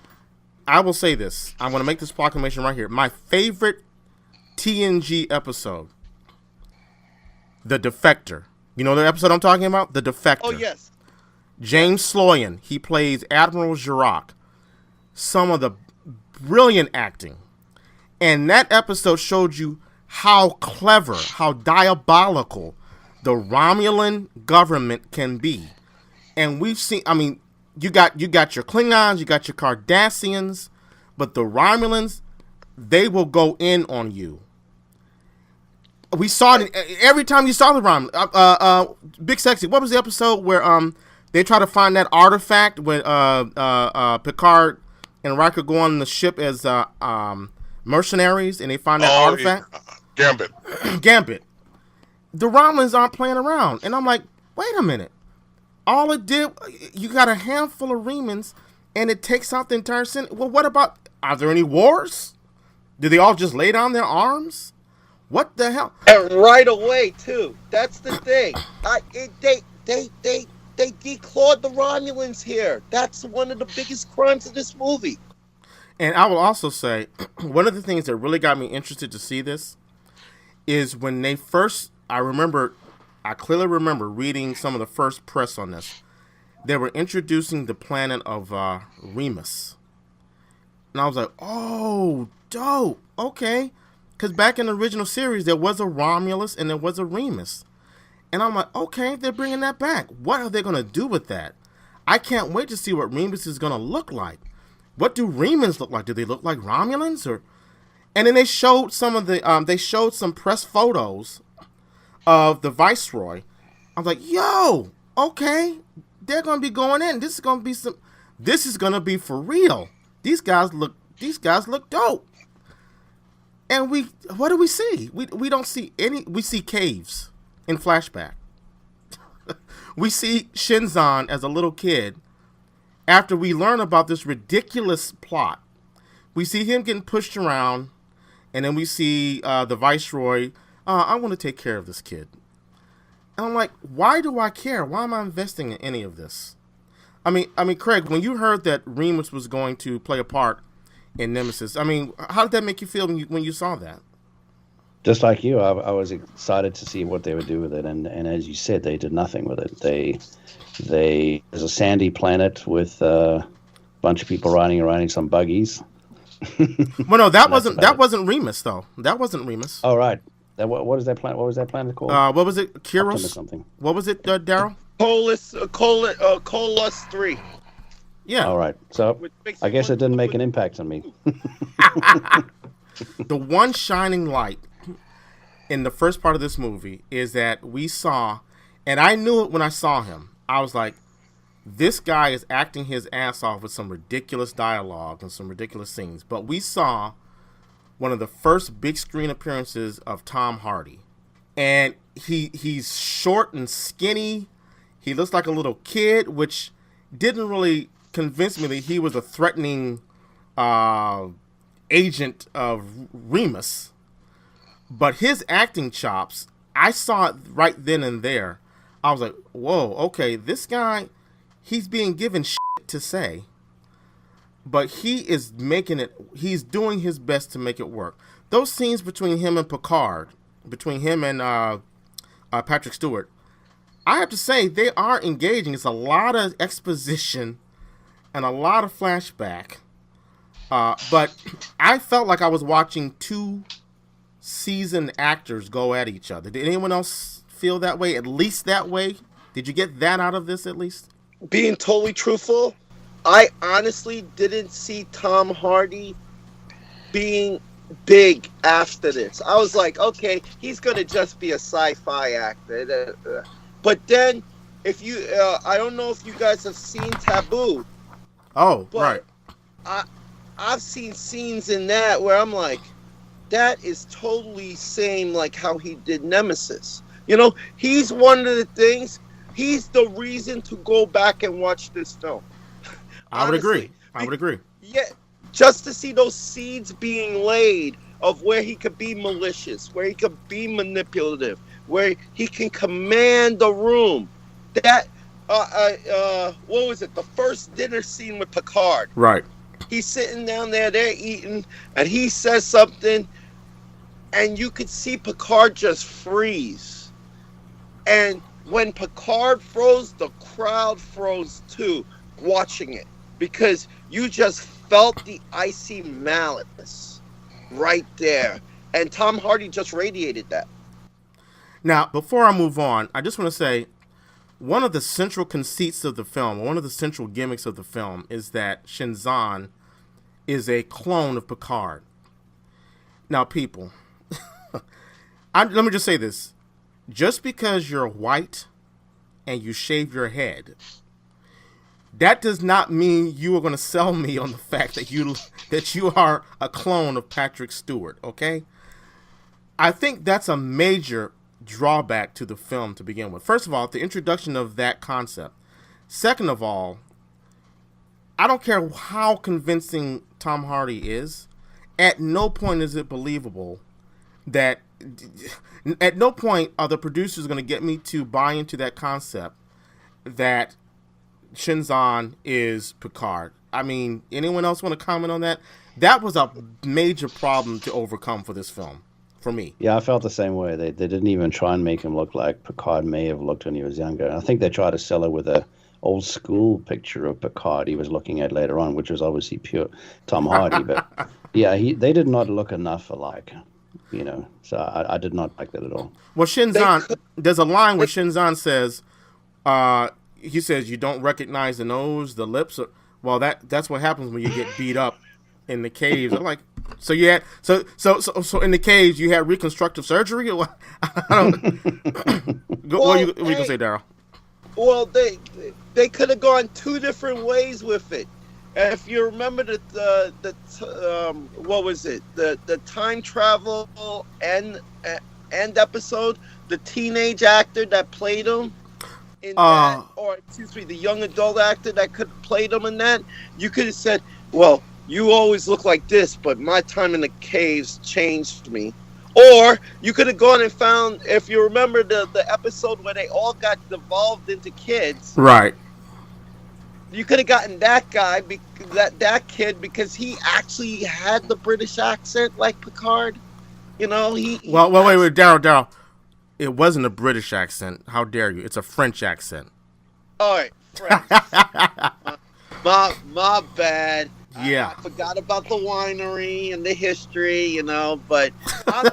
Speaker 2: I will say this. I'm going to make this proclamation right here. My favorite TNG episode, The Defector. You know the episode I'm talking about? The Defector.
Speaker 5: Oh, yes.
Speaker 2: James Sloyan. He plays Admiral Jirac. Some of the brilliant acting. And that episode showed you how clever, how diabolical the Romulan government can be. And we've seen, I mean, you got your Klingons, you got your Cardassians, but the Romulans, they will go in on you. We saw it every time you saw the Romulans. Big Sexy, what was the episode where they try to find that artifact when Picard and Riker go on the ship as mercenaries, and they find that artifact? Gambit. The Romulans aren't playing around. And I'm like, wait a minute. All it did, you got a handful of Remans, and it takes out the entire Senate. Well, what about, are there any wars? Do they all just lay down their arms? What the hell?
Speaker 5: And right away too. That's the thing. They declawed the Romulans here. That's one of the biggest crimes of this movie.
Speaker 2: And I will also say, one of the things that really got me interested to see this is when they first, I clearly remember reading some of the first press on this. They were introducing the planet of Remus. And I was like, oh, dope. Okay. Because back in the original series, there was a Romulus and there was a Remus. And I'm like, okay, they're bringing that back. What are they going to do with that? I can't wait to see what Remus is going to look like. What do Remans look like? Do they look like Romulans? And then they showed some of some press photos of the Viceroy. I was like, yo, okay, they're going to be going in. This is going to be for real. These guys look dope. And what do we see? We don't see we see caves in flashback. We see Shinzon as a little kid. After we learn about this ridiculous plot, we see him getting pushed around, and then we see the Viceroy, I want to take care of this kid. And I'm like, why do I care? Why am I investing in any of this? I mean, Craig, when you heard that Remus was going to play a part in Nemesis, I mean, how did that make you feel when you saw that?
Speaker 3: Just like you, I was excited to see what they would do with it, and as you said, they did nothing with it. There's a sandy planet with a bunch of people riding around in some buggies.
Speaker 2: Well, no, that wasn't Remus though. That wasn't Remus.
Speaker 3: Oh right. What is that planet? What was that planet called?
Speaker 2: What was it? Kyros?
Speaker 3: Or something.
Speaker 2: What was it, Daryl?
Speaker 5: Colus 3.
Speaker 2: Yeah.
Speaker 3: All right. So I guess it didn't make an impact on me.
Speaker 2: The one shining light in the first part of this movie is that we saw, and I knew it when I saw him. I was like, this guy is acting his ass off with some ridiculous dialogue and some ridiculous scenes. But we saw one of the first big screen appearances of Tom Hardy. And he's short and skinny. He looks like a little kid, which didn't really convince me that he was a threatening agent of Remus. But his acting chops, I saw it right then and there. I was like, whoa, okay, this guy, he's being given shit to say. But he is he's doing his best to make it work. Those scenes between him and Picard, between him and Patrick Stewart, I have to say, they are engaging. It's a lot of exposition and a lot of flashback. But I felt like I was watching two seasoned actors go at each other. Did anyone else feel that way? At least that way? Did you get that out of this at least?
Speaker 5: Being totally truthful, I honestly didn't see Tom Hardy being big after this. I was like, okay, he's going to just be a sci-fi actor. But then, if you, I don't know if you guys have seen Taboo.
Speaker 2: Oh, right.
Speaker 5: I've seen scenes in that where I'm like, that is totally same like how he did Nemesis. You know, he's one of the things, he's the reason to go back and watch this film.
Speaker 2: I would agree.
Speaker 5: Yeah, just to see those seeds being laid of where he could be malicious, where he could be manipulative, where he can command the room. That, what was it? The first dinner scene with Picard.
Speaker 2: Right.
Speaker 5: He's sitting down there, they're eating, and he says something, and you could see Picard just freeze. And when Picard froze, the crowd froze too, watching it. Because you just felt the icy malice right there. And Tom Hardy just radiated that.
Speaker 2: Now, before I move on, I just want to say, one of the central conceits of the film, one of the central gimmicks of the film, is that Shinzon is a clone of Picard. Now, people, let me just say this. Just because you're white and you shave your head, that does not mean you are going to sell me on the fact that you are a clone of Patrick Stewart, okay? I think that's a major drawback to the film to begin with. First of all, the introduction of that concept. Second of all, I don't care how convincing Tom Hardy is, at no point is it believable that at no point are the producers going to get me to buy into that concept that Shinzon is Picard. I mean, anyone else want to comment on that? That was a major problem to overcome for this film, for me.
Speaker 3: Yeah, I felt the same way. They didn't even try and make him look like Picard may have looked when he was younger. I think they tried to sell it with a old school picture of Picard he was looking at later on, which was obviously pure Tom Hardy. But yeah, they did not look enough alike, you know. So I did not like that at all.
Speaker 2: Well, Shinzon, there's a line where Shinzon says, he says, you don't recognize the nose, the lips. Well, that's what happens when you get beat up in the caves. I'm like, so you had so in the caves you had reconstructive surgery? I don't. What you gonna say, Daryl?
Speaker 5: Well, they could have gone two different ways with it. If you remember what was it? The time travel end episode, the teenage actor that played him in that, or excuse me, the young adult actor that could have played him in that, you could have said, well, you always look like this, but my time in the caves changed me. Or you could have gone and found, if you remember the episode where they all got devolved into kids.
Speaker 2: Right.
Speaker 5: You could have gotten that guy, that kid, because he actually had the British accent like Picard. You know, wait,
Speaker 2: Daryl. It wasn't a British accent. How dare you? It's a French accent.
Speaker 5: All right, French. my bad.
Speaker 2: Yeah.
Speaker 5: I forgot about the winery and the history, you know, but I'm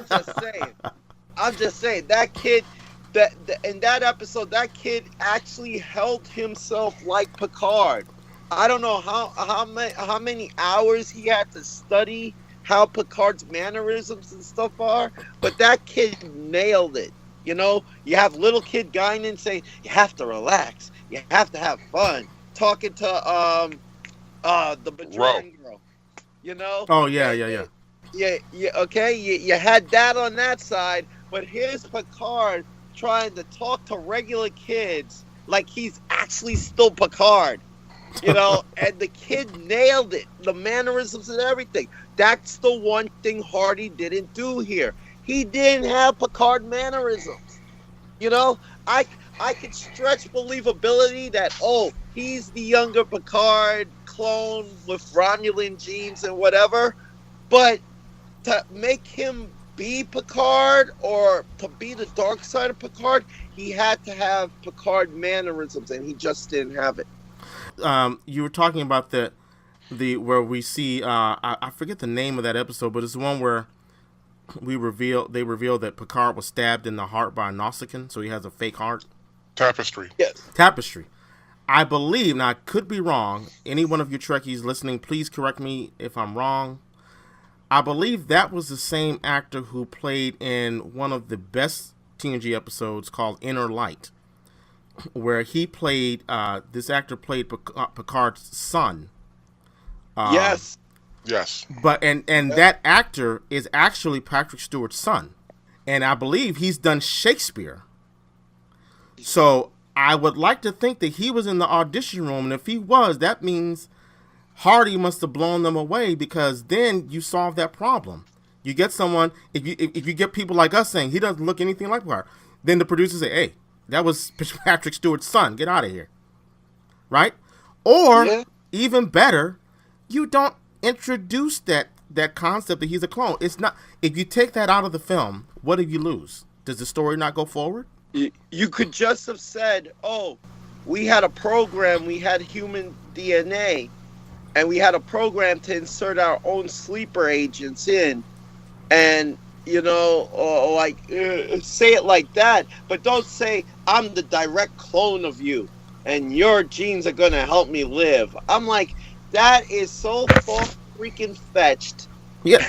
Speaker 5: just saying that kid, that in that episode, that kid actually held himself like Picard. I don't know how many hours he had to study how Picard's mannerisms and stuff are, but that kid nailed it. You know, you have little kid Guinan saying, you have to relax, you have to have fun, talking to the Bajoran girl, you know.
Speaker 2: Oh yeah.
Speaker 5: Okay, you had that on that side, but here's Picard trying to talk to regular kids like he's actually still Picard, you know. And the kid nailed it, the mannerisms and everything. That's the one thing Hardy didn't do here. He didn't have Picard mannerisms, you know. I could stretch believability that, oh, he's the younger Picard clone with Romulan genes and whatever, but to make him be Picard or to be the dark side of Picard, he had to have Picard mannerisms, and he just didn't have it.
Speaker 2: You were talking about the where we see I forget the name of that episode, but it's the one where they reveal that Picard was stabbed in the heart by a Nausicaan, so he has a fake heart.
Speaker 4: Tapestry.
Speaker 5: Yes.
Speaker 2: Tapestry. I believe, now I could be wrong, any one of you Trekkies listening, please correct me if I'm wrong. I believe that was the same actor who played in one of the best TNG episodes called Inner Light, where he played, this actor played Picard's son.
Speaker 5: Yes.
Speaker 2: But and that actor is actually Patrick Stewart's son, and I believe he's done Shakespeare. So I would like to think that he was in the audition room, and if he was, that means Hardy must have blown them away, because then you solve that problem. You get someone, if you get people like us saying he doesn't look anything like Picard, then the producers say, hey, that was Patrick Stewart's son, get out of here, right? Or even better, you don't introduce that concept that he's a clone. It's not. If you take that out of the film, what do you lose? Does the story not go forward?
Speaker 5: You could just have said, oh, we had a program, we had human DNA, and we had a program to insert our own sleeper agents in, and, you know, say it like that, but don't say, I'm the direct clone of you, and your genes are going to help me live. I'm like, that is so far freaking fetched.
Speaker 2: Yeah.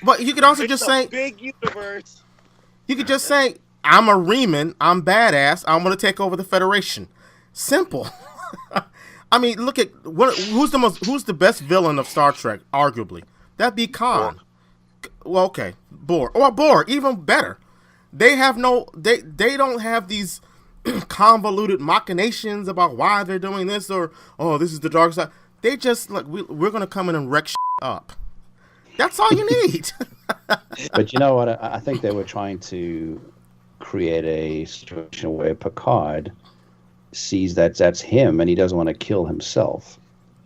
Speaker 2: But you could also just say,
Speaker 5: big universe.
Speaker 2: You could just say, I'm a Reman, I'm badass, I'm going to take over the Federation. Simple. I mean, look at who's the best villain of Star Trek, arguably. That'd be Khan. Well, okay, Borg, even better. They don't have these convoluted machinations about why they're doing this, or this is the dark side. They just, look, we're going to come in and wreck up. That's all you need.
Speaker 3: But you know what? I think they were trying to create a situation where Picard sees that that's him and he doesn't want to kill himself,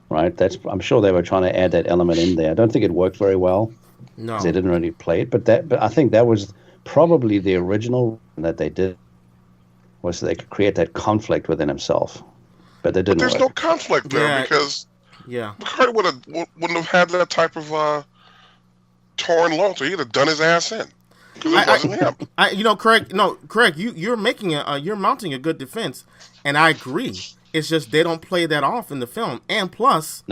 Speaker 3: right? I'm sure they were trying to add that element in there. I don't think it worked very well
Speaker 2: No.
Speaker 3: because they didn't really play it. But I think that was probably the original that they did, was so they could create that conflict within himself. But they didn't.
Speaker 4: But there's no conflict there because Picard wouldn't have had that type of torn loyalty. He'd have done his ass in. Because it wasn't him.
Speaker 2: Craig, you're mounting a good defense, and I agree. It's just they don't play that off in the film, and plus,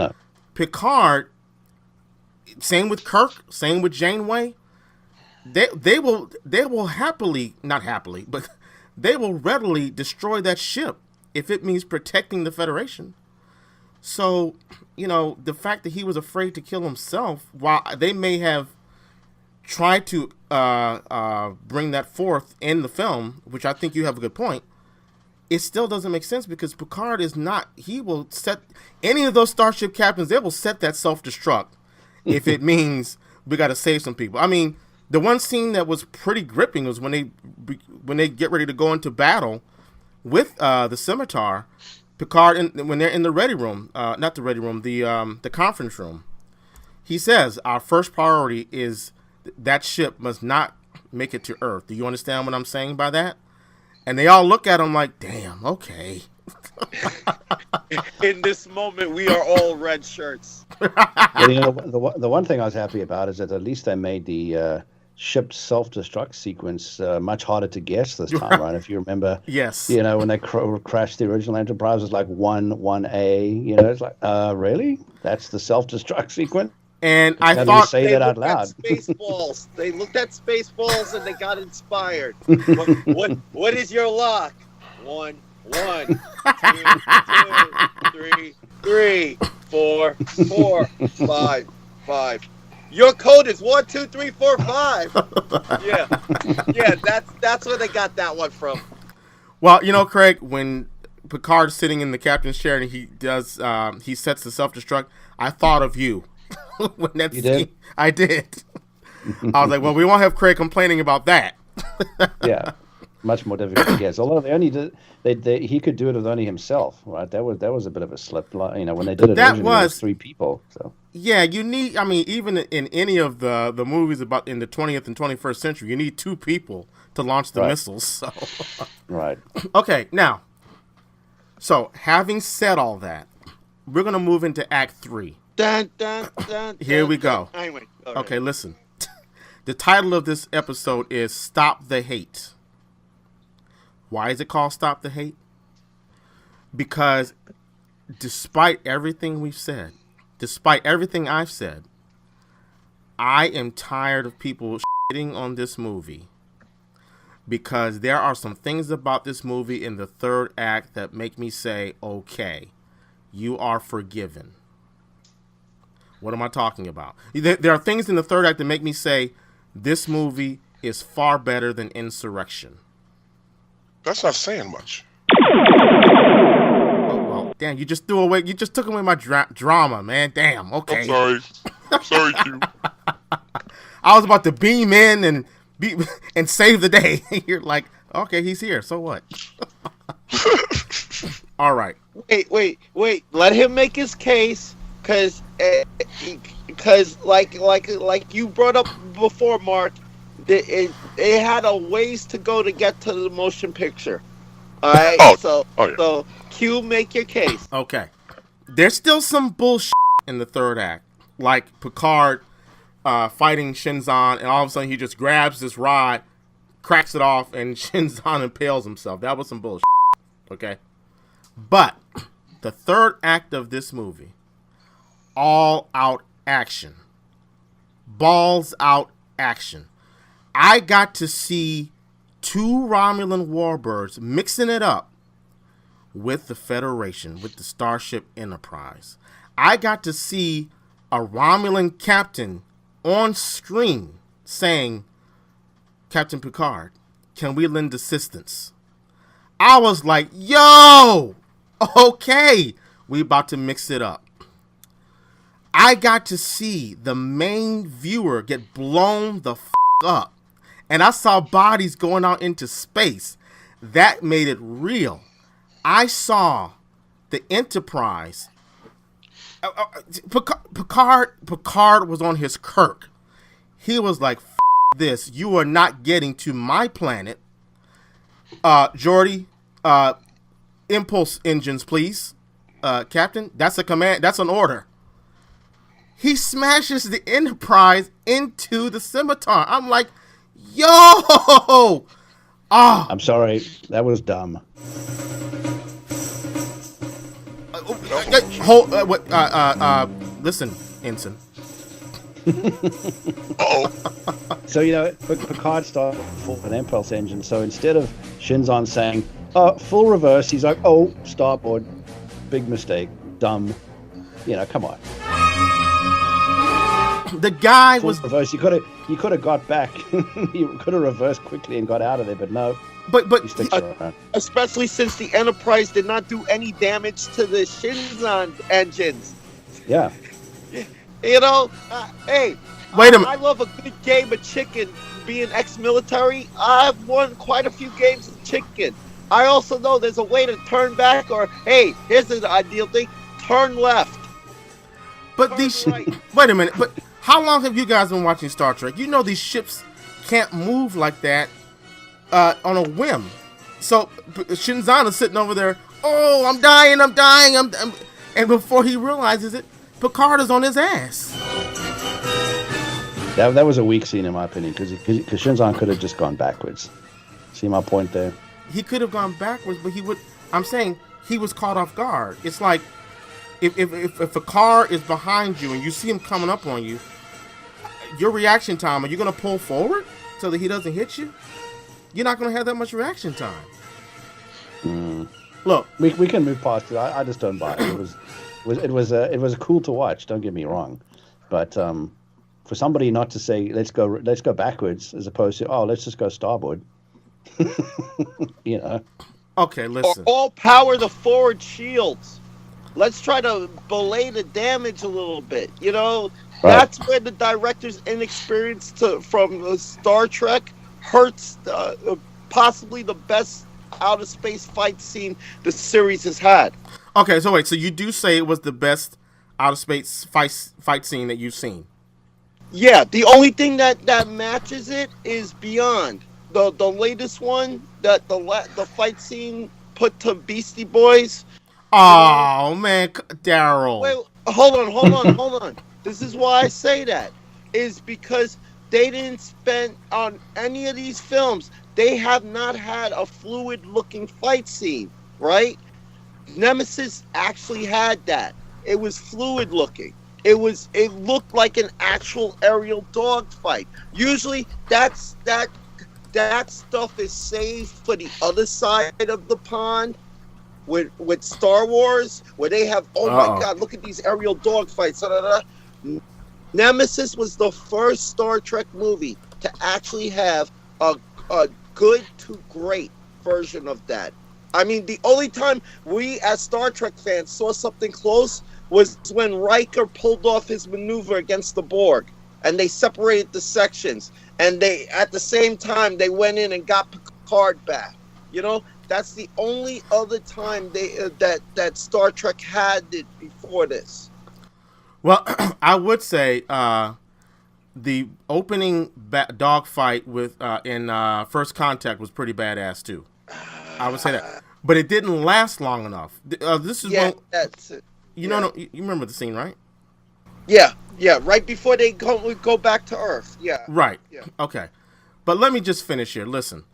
Speaker 2: Picard. Same with Kirk. Same with Janeway. They will not happily, but they will readily destroy that ship if it means protecting the Federation. So, the fact that he was afraid to kill himself, while they may have tried to bring that forth in the film, which I think you have a good point, it still doesn't make sense because Picard is not, he will set, any of those starship captains, they will set that self-destruct if it means we got to save some people. I mean, the one scene that was pretty gripping was when they get ready to go into battle with the scimitar, Picard, when they're in the ready room, not the ready room, the conference room, he says, our first priority is that ship must not make it to Earth. Do you understand what I'm saying by that? And they all look at him like, damn, okay.
Speaker 5: In this moment, we are all red shirts.
Speaker 3: The one thing I was happy about is that at least they made the ship self-destruct sequence much harder to guess this time, right? If you remember,
Speaker 2: yes,
Speaker 3: when they crashed the original Enterprise, it was like 1A. It's like, really? That's the self-destruct sequence?
Speaker 2: And I thought
Speaker 3: say that out loud.
Speaker 5: Spaceballs. They looked at Spaceballs and they got inspired. What is your lock? 1, 2, 3, 4, 5. Your code is 1, 2, 3, 4, 5. Yeah. That's where they got that one from.
Speaker 2: Well, Craig, when Picard's sitting in the captain's chair and he sets the self-destruct, I thought of you. When that
Speaker 3: you did?
Speaker 2: I did. I was like, well, we won't have Craig complaining about that.
Speaker 3: Yeah, much more difficult to guess. Although they only did, he could do it with only himself, right? That was a bit of a slip. When they did it, it was 3 people. So
Speaker 2: yeah, you need. I mean, even in any of the movies about in the 20th and 21st century, you need 2 people to launch the missiles. So
Speaker 3: right.
Speaker 2: Okay, now. So having said all that, we're gonna move into Act 3.
Speaker 5: Dun, dun, dun,
Speaker 2: Here we go.
Speaker 5: Anyway,
Speaker 2: okay, listen. The title of this episode is Stop the Hate. Why is it called Stop the Hate? Because despite everything we've said, despite everything I've said, I am tired of people shitting on this movie. Because there are some things about this movie in the 3rd act that make me say, okay, you are forgiven. What am I talking about? There are things in the 3rd act that make me say this movie is far better than Insurrection.
Speaker 4: That's not saying much.
Speaker 2: Oh, well, damn, you just took away my drama, man. Damn, okay.
Speaker 4: I'm sorry, Q.
Speaker 2: I was about to beam in and save the day. You're like, okay, he's here, so what? All right.
Speaker 5: Wait. Let him make his case. Because like you brought up before, Mark, it had a ways to go to get to the motion picture. All right, so Q, make your case.
Speaker 2: Okay, there's still some bullshit in the 3rd act, like Picard fighting Shinzon, and all of a sudden he just grabs this rod, cracks it off, and Shinzon impales himself. That was some bullshit. Okay, but the 3rd act of this movie. All out action. Balls out action. I got to see 2 Romulan warbirds mixing it up with the Federation, with the Starship Enterprise. I got to see a Romulan captain on screen saying, Captain Picard, can we lend assistance? I was like, yo, okay, we about to mix it up. I got to see the main viewer get blown the up and I saw bodies going out into space, that made it real. I saw the Enterprise. Picard was on his Kirk. He was like, F this, you are not getting to my planet. Geordi, impulse engines, please. Captain, that's a command. That's an order. He smashes the Enterprise into the scimitar. I'm like, yo! Oh,
Speaker 3: I'm sorry, that was dumb.
Speaker 2: Listen, Ensign.
Speaker 4: Uh-oh.
Speaker 3: So, Picard started full an impulse engine. So instead of Shinzon saying, full reverse, he's like, oh, starboard. Big mistake. Dumb. Come on.
Speaker 2: The guy
Speaker 3: full
Speaker 2: was
Speaker 3: reverse. You could have got back. You could have reversed quickly and got out of there, but no.
Speaker 2: But
Speaker 3: he sticks around.
Speaker 5: Especially since the Enterprise did not do any damage to the Shinzon engines.
Speaker 3: Yeah.
Speaker 5: Hey,
Speaker 2: wait a minute.
Speaker 5: I love a good game of chicken. Being ex-military, I've won quite a few games of chicken. I also know there's a way to turn back, or hey, here's the ideal thing: turn left.
Speaker 2: But these
Speaker 5: right.
Speaker 2: Wait a minute. But how long have you guys been watching Star Trek? You know these ships can't move like that on a whim. So Shinzon is sitting over there. Oh, I'm dying. And before he realizes it, Picard is on his ass.
Speaker 3: That was a weak scene in my opinion, because Shinzon could have just gone backwards. See my point there?
Speaker 2: He could have gone backwards, but I'm saying he was caught off guard. It's like if a car is behind you and you see him coming up on you, your reaction time, are you going to pull forward so that he doesn't hit you? You're not going to have that much reaction time. Look,
Speaker 3: we can move past it. I just don't buy it. It was cool to watch. Don't get me wrong, but for somebody not to say let's go backwards as opposed to let's just go starboard.
Speaker 2: Okay, listen.
Speaker 5: Or all power the forward shields. Let's try to belay the damage a little bit.
Speaker 3: Right.
Speaker 5: That's where the director's inexperience from Star Trek hurts possibly the best outer space fight scene the series has had.
Speaker 2: Okay, so wait, so you do say it was the best outer space fight scene that you've seen?
Speaker 5: Yeah, the only thing that matches it is Beyond. The latest one, that the fight scene put to Beastie Boys.
Speaker 2: Oh man, Daryl.
Speaker 5: Wait, hold on. This is why I say that. Is because they didn't spend on any of these films. They have not had a fluid-looking fight scene, right? Nemesis actually had that. It was fluid-looking. It looked like an actual aerial dogfight. Usually, that stuff is saved for the other side of the pond. With Star Wars, where they have, my God, look at these aerial dogfights. Nemesis was the first Star Trek movie to actually have a good to great version of that. I mean, the only time we as Star Trek fans saw something close was when Riker pulled off his maneuver against the Borg, and they separated the sections, and they at the same time they went in and got Picard back. That's the only other time that Star Trek had it before this.
Speaker 2: Well, I would say the opening dogfight with in First Contact was pretty badass too. I would say that, but it didn't last long enough. This is
Speaker 5: that's it.
Speaker 2: You remember the scene, right?
Speaker 5: Yeah, right before they go back to Earth. Yeah.
Speaker 2: Right. Yeah. Okay, but let me just finish here. Listen.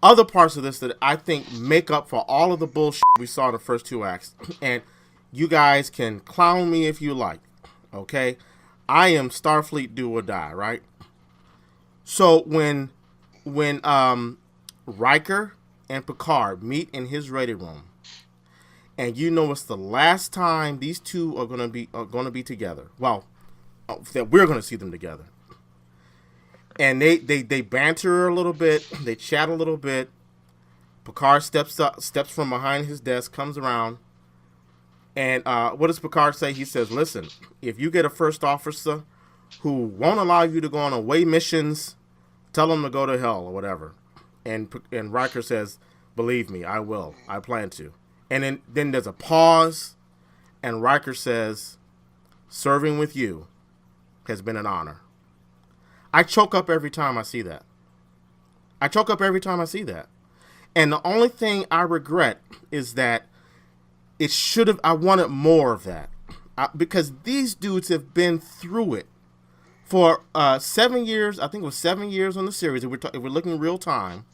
Speaker 2: Other parts of this that I think make up for all of the bullshit we saw in the first two acts, and you guys can clown me if you like, okay? I am Starfleet do or die, right? So when Riker and Picard meet in his ready room, and it's the last time these two are gonna be together. Well, that we're gonna see them together. And they banter a little bit. They chat a little bit. Picard steps from behind his desk, comes around. And what does Picard say? He says, listen, if you get a first officer who won't allow you to go on away missions. Tell them to go to hell or whatever. And Riker says, believe me, I will. I plan to. And then there's a pause, and Riker says, serving with you has been an honor. I choke up every time I see that. And the only thing I regret is that I wanted more of that. Because these dudes have been through it for 7 years. I think it was 7 years on the series. If we're looking real time.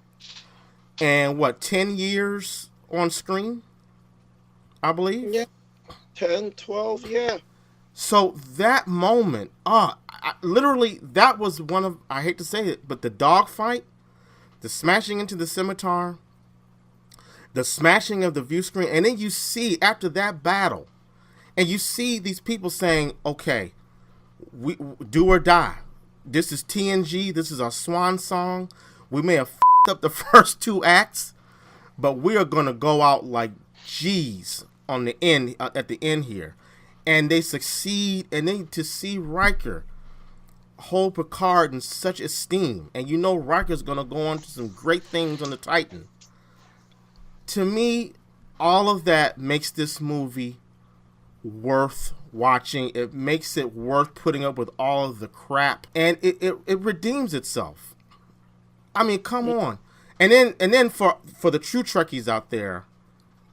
Speaker 2: And 10 years on screen, I believe?
Speaker 5: Yeah. 10, 12, yeah.
Speaker 2: So that moment, literally, that was one of, I hate to say it, but the dogfight, the smashing into the scimitar, the smashing of the view screen, and then you see, after that battle, and you see these people saying, okay, we do or die. This is TNG, this is our swan song. We may have f***ed up the first 2 acts, but we are going to go out like G's on the end, at the end here. And they succeed, and then to see Riker hold Picard in such esteem, and you know Riker's going to go on to some great things on the Titan. To me, all of that makes this movie worth watching. It makes it worth putting up with all of the crap, and it redeems itself. I mean, come on. And then for the true Trekkies out there,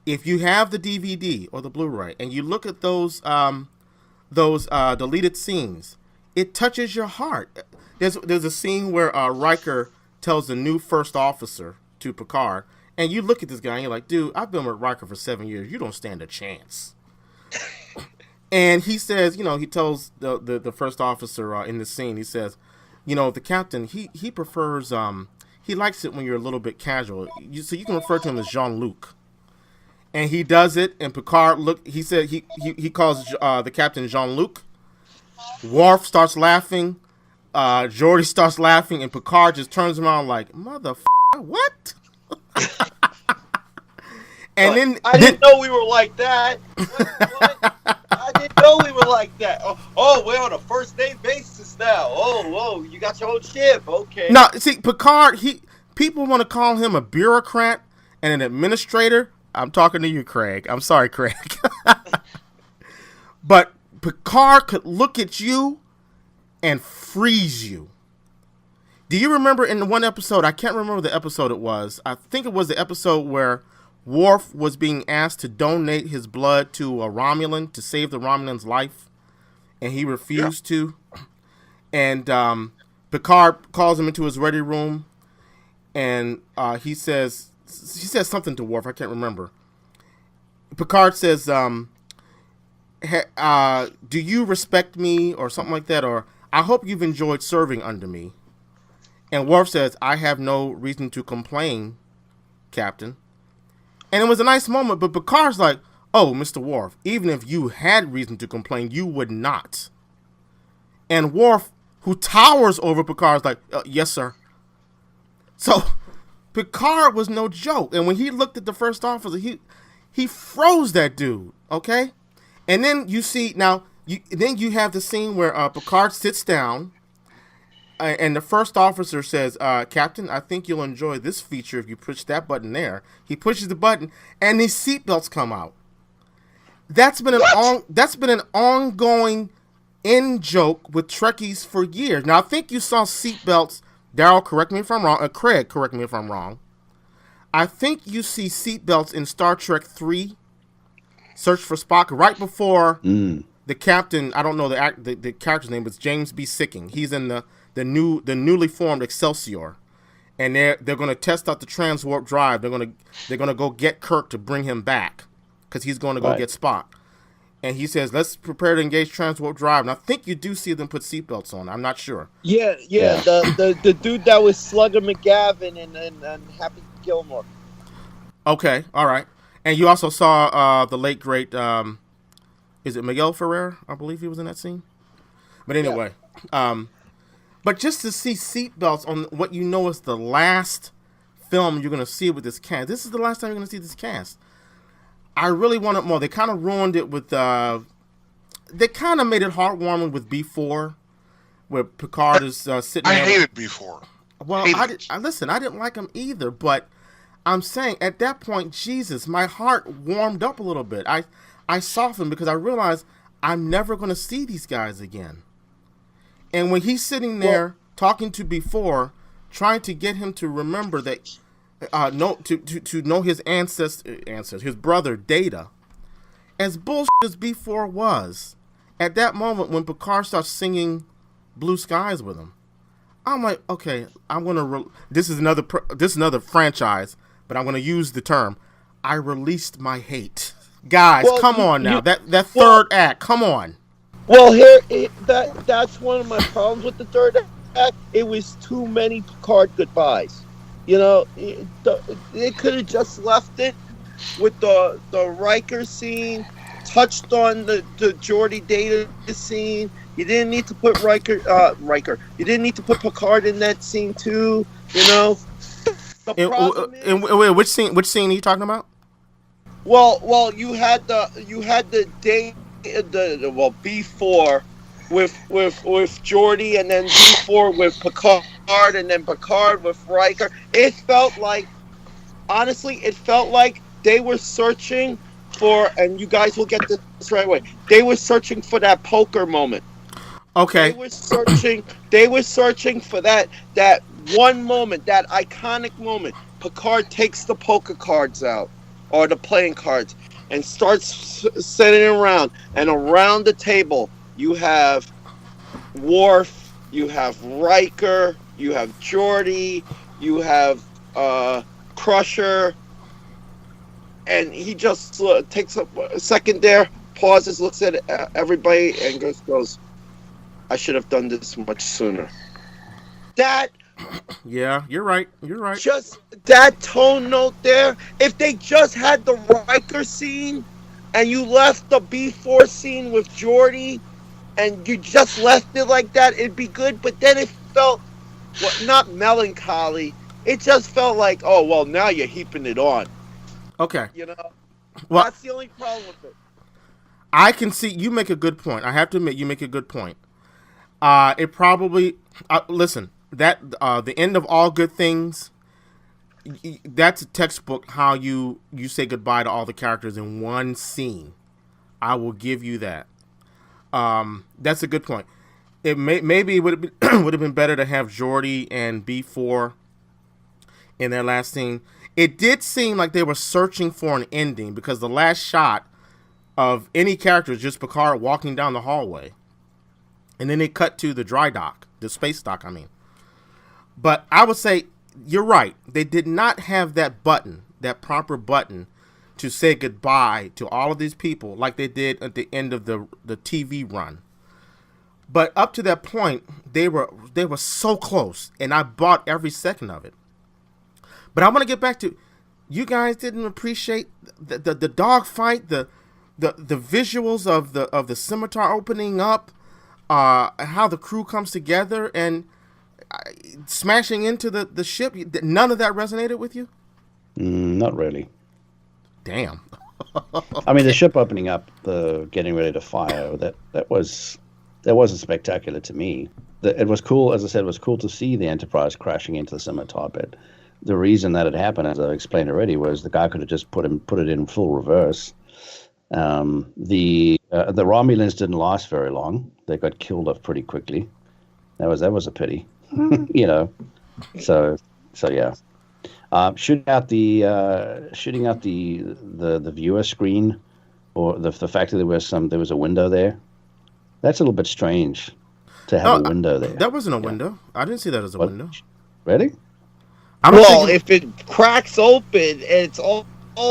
Speaker 2: if you have the DVD or the Blu-ray and you look at those deleted scenes, it touches your heart. There's a scene where Riker tells the new first officer to Picard, and you look at this guy and you're like, dude, I've been with Riker for 7 years. You don't stand a chance. And he says, he tells the first officer in the scene, he says, the captain, he prefers, he likes it when you're a little bit casual. So you can refer to him as Jean-Luc. And he does it, and Picard he said he calls the captain Jean-Luc. Worf starts laughing, Geordi starts laughing, and Picard just turns around like, motherfucker, what? And then
Speaker 5: I didn't know we were like that. What? I didn't know we were like that. Oh, we're on a first name basis now. Oh, you got your own ship. Okay.
Speaker 2: No, see, Picard, people want to call him a bureaucrat and an administrator. I'm talking to you, Craig. I'm sorry, Craig. But Picard could look at you and freeze you. Do you remember in one episode, I can't remember the episode it was, I think it was the episode where Worf was being asked to donate his blood to a Romulan to save the Romulan's life, and he refused to. And Picard calls him into his ready room, and he says something to Worf. I can't remember. Picard says, do you respect me, or something like that, or I hope you've enjoyed serving under me. And Worf says, I have no reason to complain, Captain. And it was a nice moment, but Picard's like, oh, Mr. Worf, even if you had reason to complain, you would not. And Worf, who towers over Picard, is like, yes, sir. So Picard was no joke. And when he looked at the first officer, he froze that dude, okay? And then you see, then you have the scene where Picard sits down, and the first officer says, Captain, I think you'll enjoy this feature if you push that button there. He pushes the button, and these seatbelts come out. That's been an ongoing in-joke with Trekkies for years. Now, I think you saw seatbelts. Daryl, correct me if I'm wrong. Craig, correct me if I'm wrong. I think you see seatbelts in Star Trek 3, Search for Spock, right before the captain. I don't know the character's name, but it's James B. Sicking. He's in the newly formed Excelsior, and they're going to test out the transwarp drive. They're going to go get Kirk to bring him back because he's going to go get Spock. And he says, "Let's prepare to engage transwarp drive." And I think you do see them put seatbelts on. I'm not sure.
Speaker 5: Yeah. The dude that was Slugger McGavin and Happy Gilmore.
Speaker 2: Okay, all right. And you also saw the late great, is it Miguel Ferrer? I believe he was in that scene. But anyway, but just to see seatbelts on what you know is the last film you're going to see with this cast. This is the last time you're going to see this cast. I really wanted more. They kind of ruined it with, they kind of made it heartwarming with B4. where Picard is sitting
Speaker 4: I
Speaker 2: there.
Speaker 4: hated B4.
Speaker 2: Well, listen, I didn't like him either, but I'm saying at that point, Jesus, my heart warmed up a little bit. I softened because I realized I'm never going to see these guys again. And when he's sitting there talking to B4, trying to get him to remember that, to know his ancestors, his brother Data, as bullshit as B4 was, at that moment when Picard starts singing Blue Skies with him, I'm like, okay, I'm gonna. This is another franchise, but I'm gonna use the term. I released my hate, guys. Come on now, that third act. Come on.
Speaker 5: Well, that's one of my problems with the third act. It was too many Picard goodbyes. You know, it could have just left it with the Riker scene, touched on the Geordi Data scene. You didn't need to put Riker. You didn't need to put Picard in that scene too. You know.
Speaker 2: Wait, which scene are you talking about?
Speaker 5: Well, you had the day, B4 with Geordi, and then B4 with Picard, and then Picard with Riker. It felt like they were searching for, and you guys will get this right away. They were searching for that poker moment.
Speaker 2: Okay.
Speaker 5: They were searching for that one moment, that iconic moment. Picard takes the poker cards out, or the playing cards, and starts setting around. And around the table, you have Worf, you have Riker, you have Geordi, you have Crusher, and he just takes a second there, pauses, looks at everybody, and goes, I should have done this much sooner.
Speaker 2: Yeah, you're right.
Speaker 5: Just that tone note there. If they just had the Riker scene, and you left the B4 scene with Geordi, and you just left it like that, it'd be good. But then it felt, not melancholy. It just felt like, oh, well, now you're heaping it on.
Speaker 2: Okay.
Speaker 5: You know?
Speaker 2: Well,
Speaker 5: that's the only problem with it.
Speaker 2: I can see, you make a good point. I have to admit, you make a good point. It probably, listen, that the end of all good things, that's a textbook how you say goodbye to all the characters in one scene. I will give you that. That's a good point. Maybe it would have been better to have Geordi and B4 in their last scene. It did seem like they were searching for an ending, because the last shot of any character is just Picard walking down the hallway. And then they cut to the dry dock, the space dock, I mean. But I would say, you're right. They did not have that button, that proper button, to say goodbye to all of these people like they did at the end of the TV run. But up to that point, they were so close, and I bought every second of it. But I want to get back to, you guys didn't appreciate the dog fight, the visuals of the scimitar opening up, how the crew comes together and smashing into the ship. None of that resonated with you?
Speaker 3: Not really.
Speaker 2: Damn.
Speaker 3: I mean, the ship opening up, the getting ready to fire, that wasn't spectacular to me. It was cool, as I said, it was cool to see the Enterprise crashing into the scimitar bed. The reason that it happened, as I explained already, was the guy could have just put it in full reverse. The Romulans didn't last very long. They got killed off pretty quickly. That was a pity, you know. So yeah. Shooting out the viewer screen, or the fact that there was a window there. That's a little bit strange to have a window there.
Speaker 2: That wasn't a window. I didn't see that as a window.
Speaker 3: Really?
Speaker 5: If it cracks open and it's all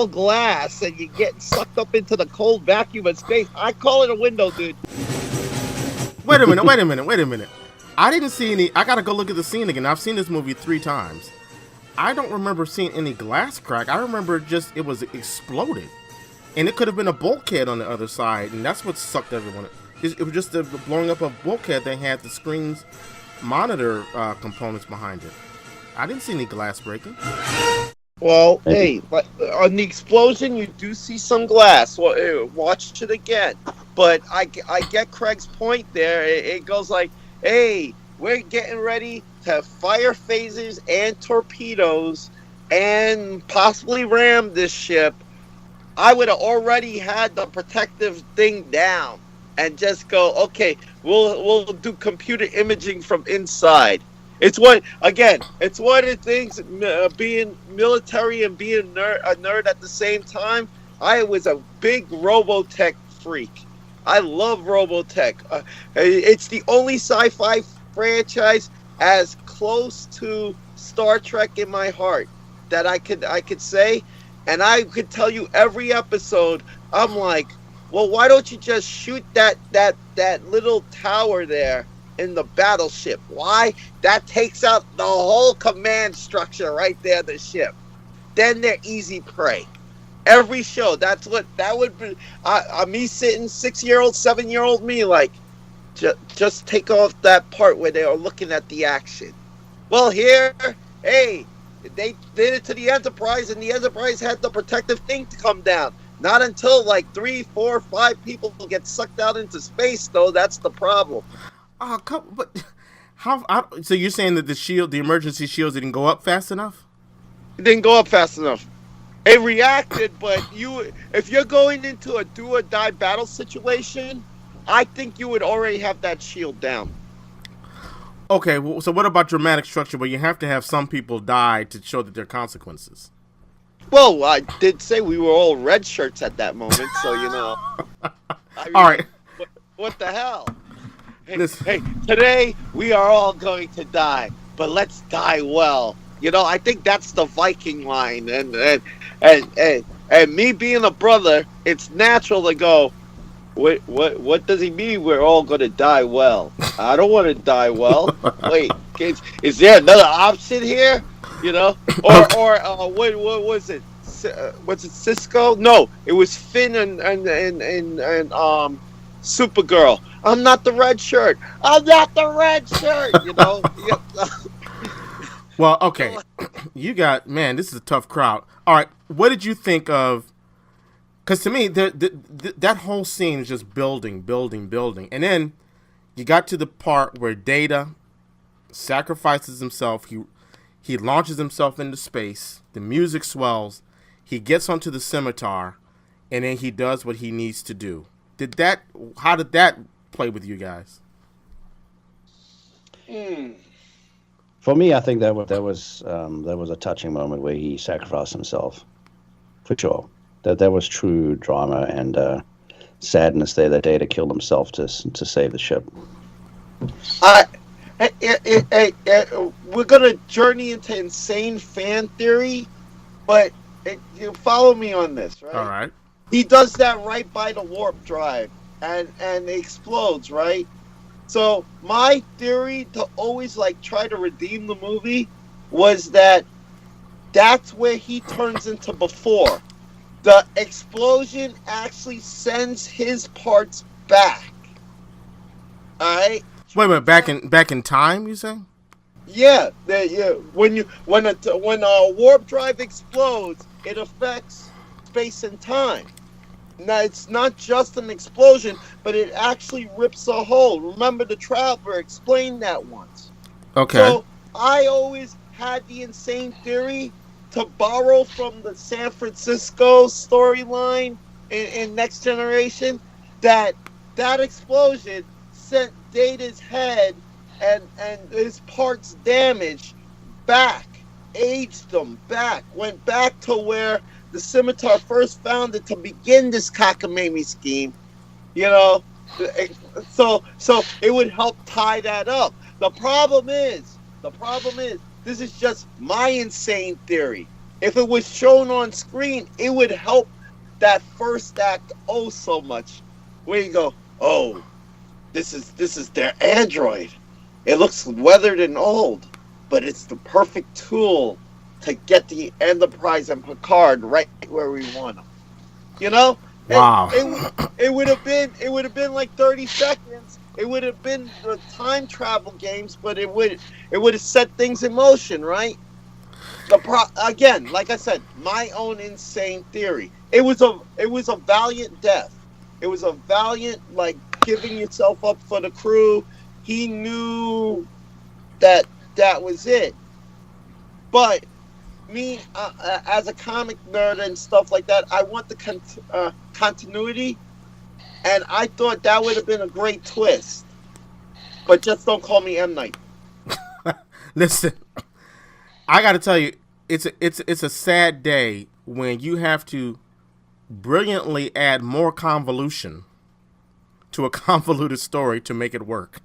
Speaker 5: glass and you get sucked up into the cold vacuum of space, I call it a window, dude.
Speaker 2: Wait a minute. I didn't see any. I gotta go look at the scene again. I've seen this movie 3 times. I don't remember seeing any glass crack. I remember just it was exploded, and it could have been a bulkhead on the other side, and that's what sucked everyone. It was just the blowing up of bulkhead. They had the screen's monitor components behind it. I didn't see any glass breaking.
Speaker 5: Well, hey, but on the explosion, you do see some glass. Well, watch it again. But I get Craig's point there. It goes like, hey, we're getting ready to fire phasers and torpedoes and possibly ram this ship, I would have already had the protective thing down and just go, okay, we'll do computer imaging from inside. It's one of the things, being military and being a nerd at the same time. I was a big Robotech freak. I love Robotech. It's the only sci-fi franchise as close to Star Trek in my heart that I could say, and I could tell you every episode. I'm like, well, why don't you just shoot that little tower there in the battleship? Why? That takes out the whole command structure right there, the ship. Then they're easy prey. Every show, that would be. Me sitting 6-year-old, 7-year-old me, like, just take off that part where they are looking at the action. Well, here, hey, they did it to the Enterprise, and the Enterprise had the protective thing to come down. Not until like 3, 4, 5 people get sucked out into space, though. That's the problem.
Speaker 2: But how? So you're saying that the emergency shields didn't go up fast enough?
Speaker 5: It didn't go up fast enough. It reacted, but if you're going into a do or die battle situation, I think you would already have that shield down.
Speaker 2: Okay, well, so what about dramatic structure where you have to have some people die to show that there are consequences?
Speaker 5: Well, I did say we were all red shirts at that moment, so I mean,
Speaker 2: all right.
Speaker 5: What the hell?
Speaker 2: Listen.
Speaker 5: Hey, today we are all going to die, but let's die well. I think that's the Viking line, and me being a brother, it's natural to go, what does he mean we're all going to die well? I don't want to die well. Wait, is there another option here? Or what was it? Was it Cisco? No, it was Finn and Supergirl. I'm not the red shirt. I'm not the red shirt.
Speaker 2: Well, okay. This is a tough crowd. All right, what did you think of? Because to me, that whole scene is just building. And then you got to the part where Data sacrifices himself. He launches himself into space. The music swells. He gets onto the scimitar, and then he does what he needs to do. How did that play with you guys?
Speaker 3: For me, I think that was a touching moment where he sacrificed himself, for sure. That was true drama and sadness there. That Data killed himself to save the ship.
Speaker 5: We're gonna journey into insane fan theory, but you follow me on this, right?
Speaker 2: All right.
Speaker 5: He does that right by the warp drive, and it explodes, right? So my theory to always try to redeem the movie was that's where he turns into before. The explosion actually sends his parts back. All right.
Speaker 2: Wait, back in time, you say?
Speaker 5: Yeah. When a warp drive explodes, it affects space and time. Now, it's not just an explosion, but it actually rips a hole. Remember, the Traveler explained that once.
Speaker 2: Okay.
Speaker 5: So I always had the insane theory to borrow from the San Francisco storyline in Next Generation that explosion sent Data's head and his parts damaged back, aged them back, went back to where the scimitar first found it to begin this cockamamie scheme, so it would help tie that up. The problem is, this is just my insane theory. If it was shown on screen, it would help that first act so much. Where you go, this is their android. It looks weathered and old, but it's the perfect tool to get the Enterprise and Picard right where we want them.
Speaker 2: Wow.
Speaker 5: It would have been like 30 seconds. It would have been the time travel games, but it would have set things in motion, right? Again, like I said, my own insane theory. It was a valiant death. It was a valiant, giving yourself up for the crew, he knew that was it. But me, as a comic nerd and stuff like that, I want the continuity, and I thought that would have been a great twist. But just don't call me M. Night.
Speaker 2: Listen, I got to tell you, it's a sad day when you have to brilliantly add more convolution to a convoluted story to make it work.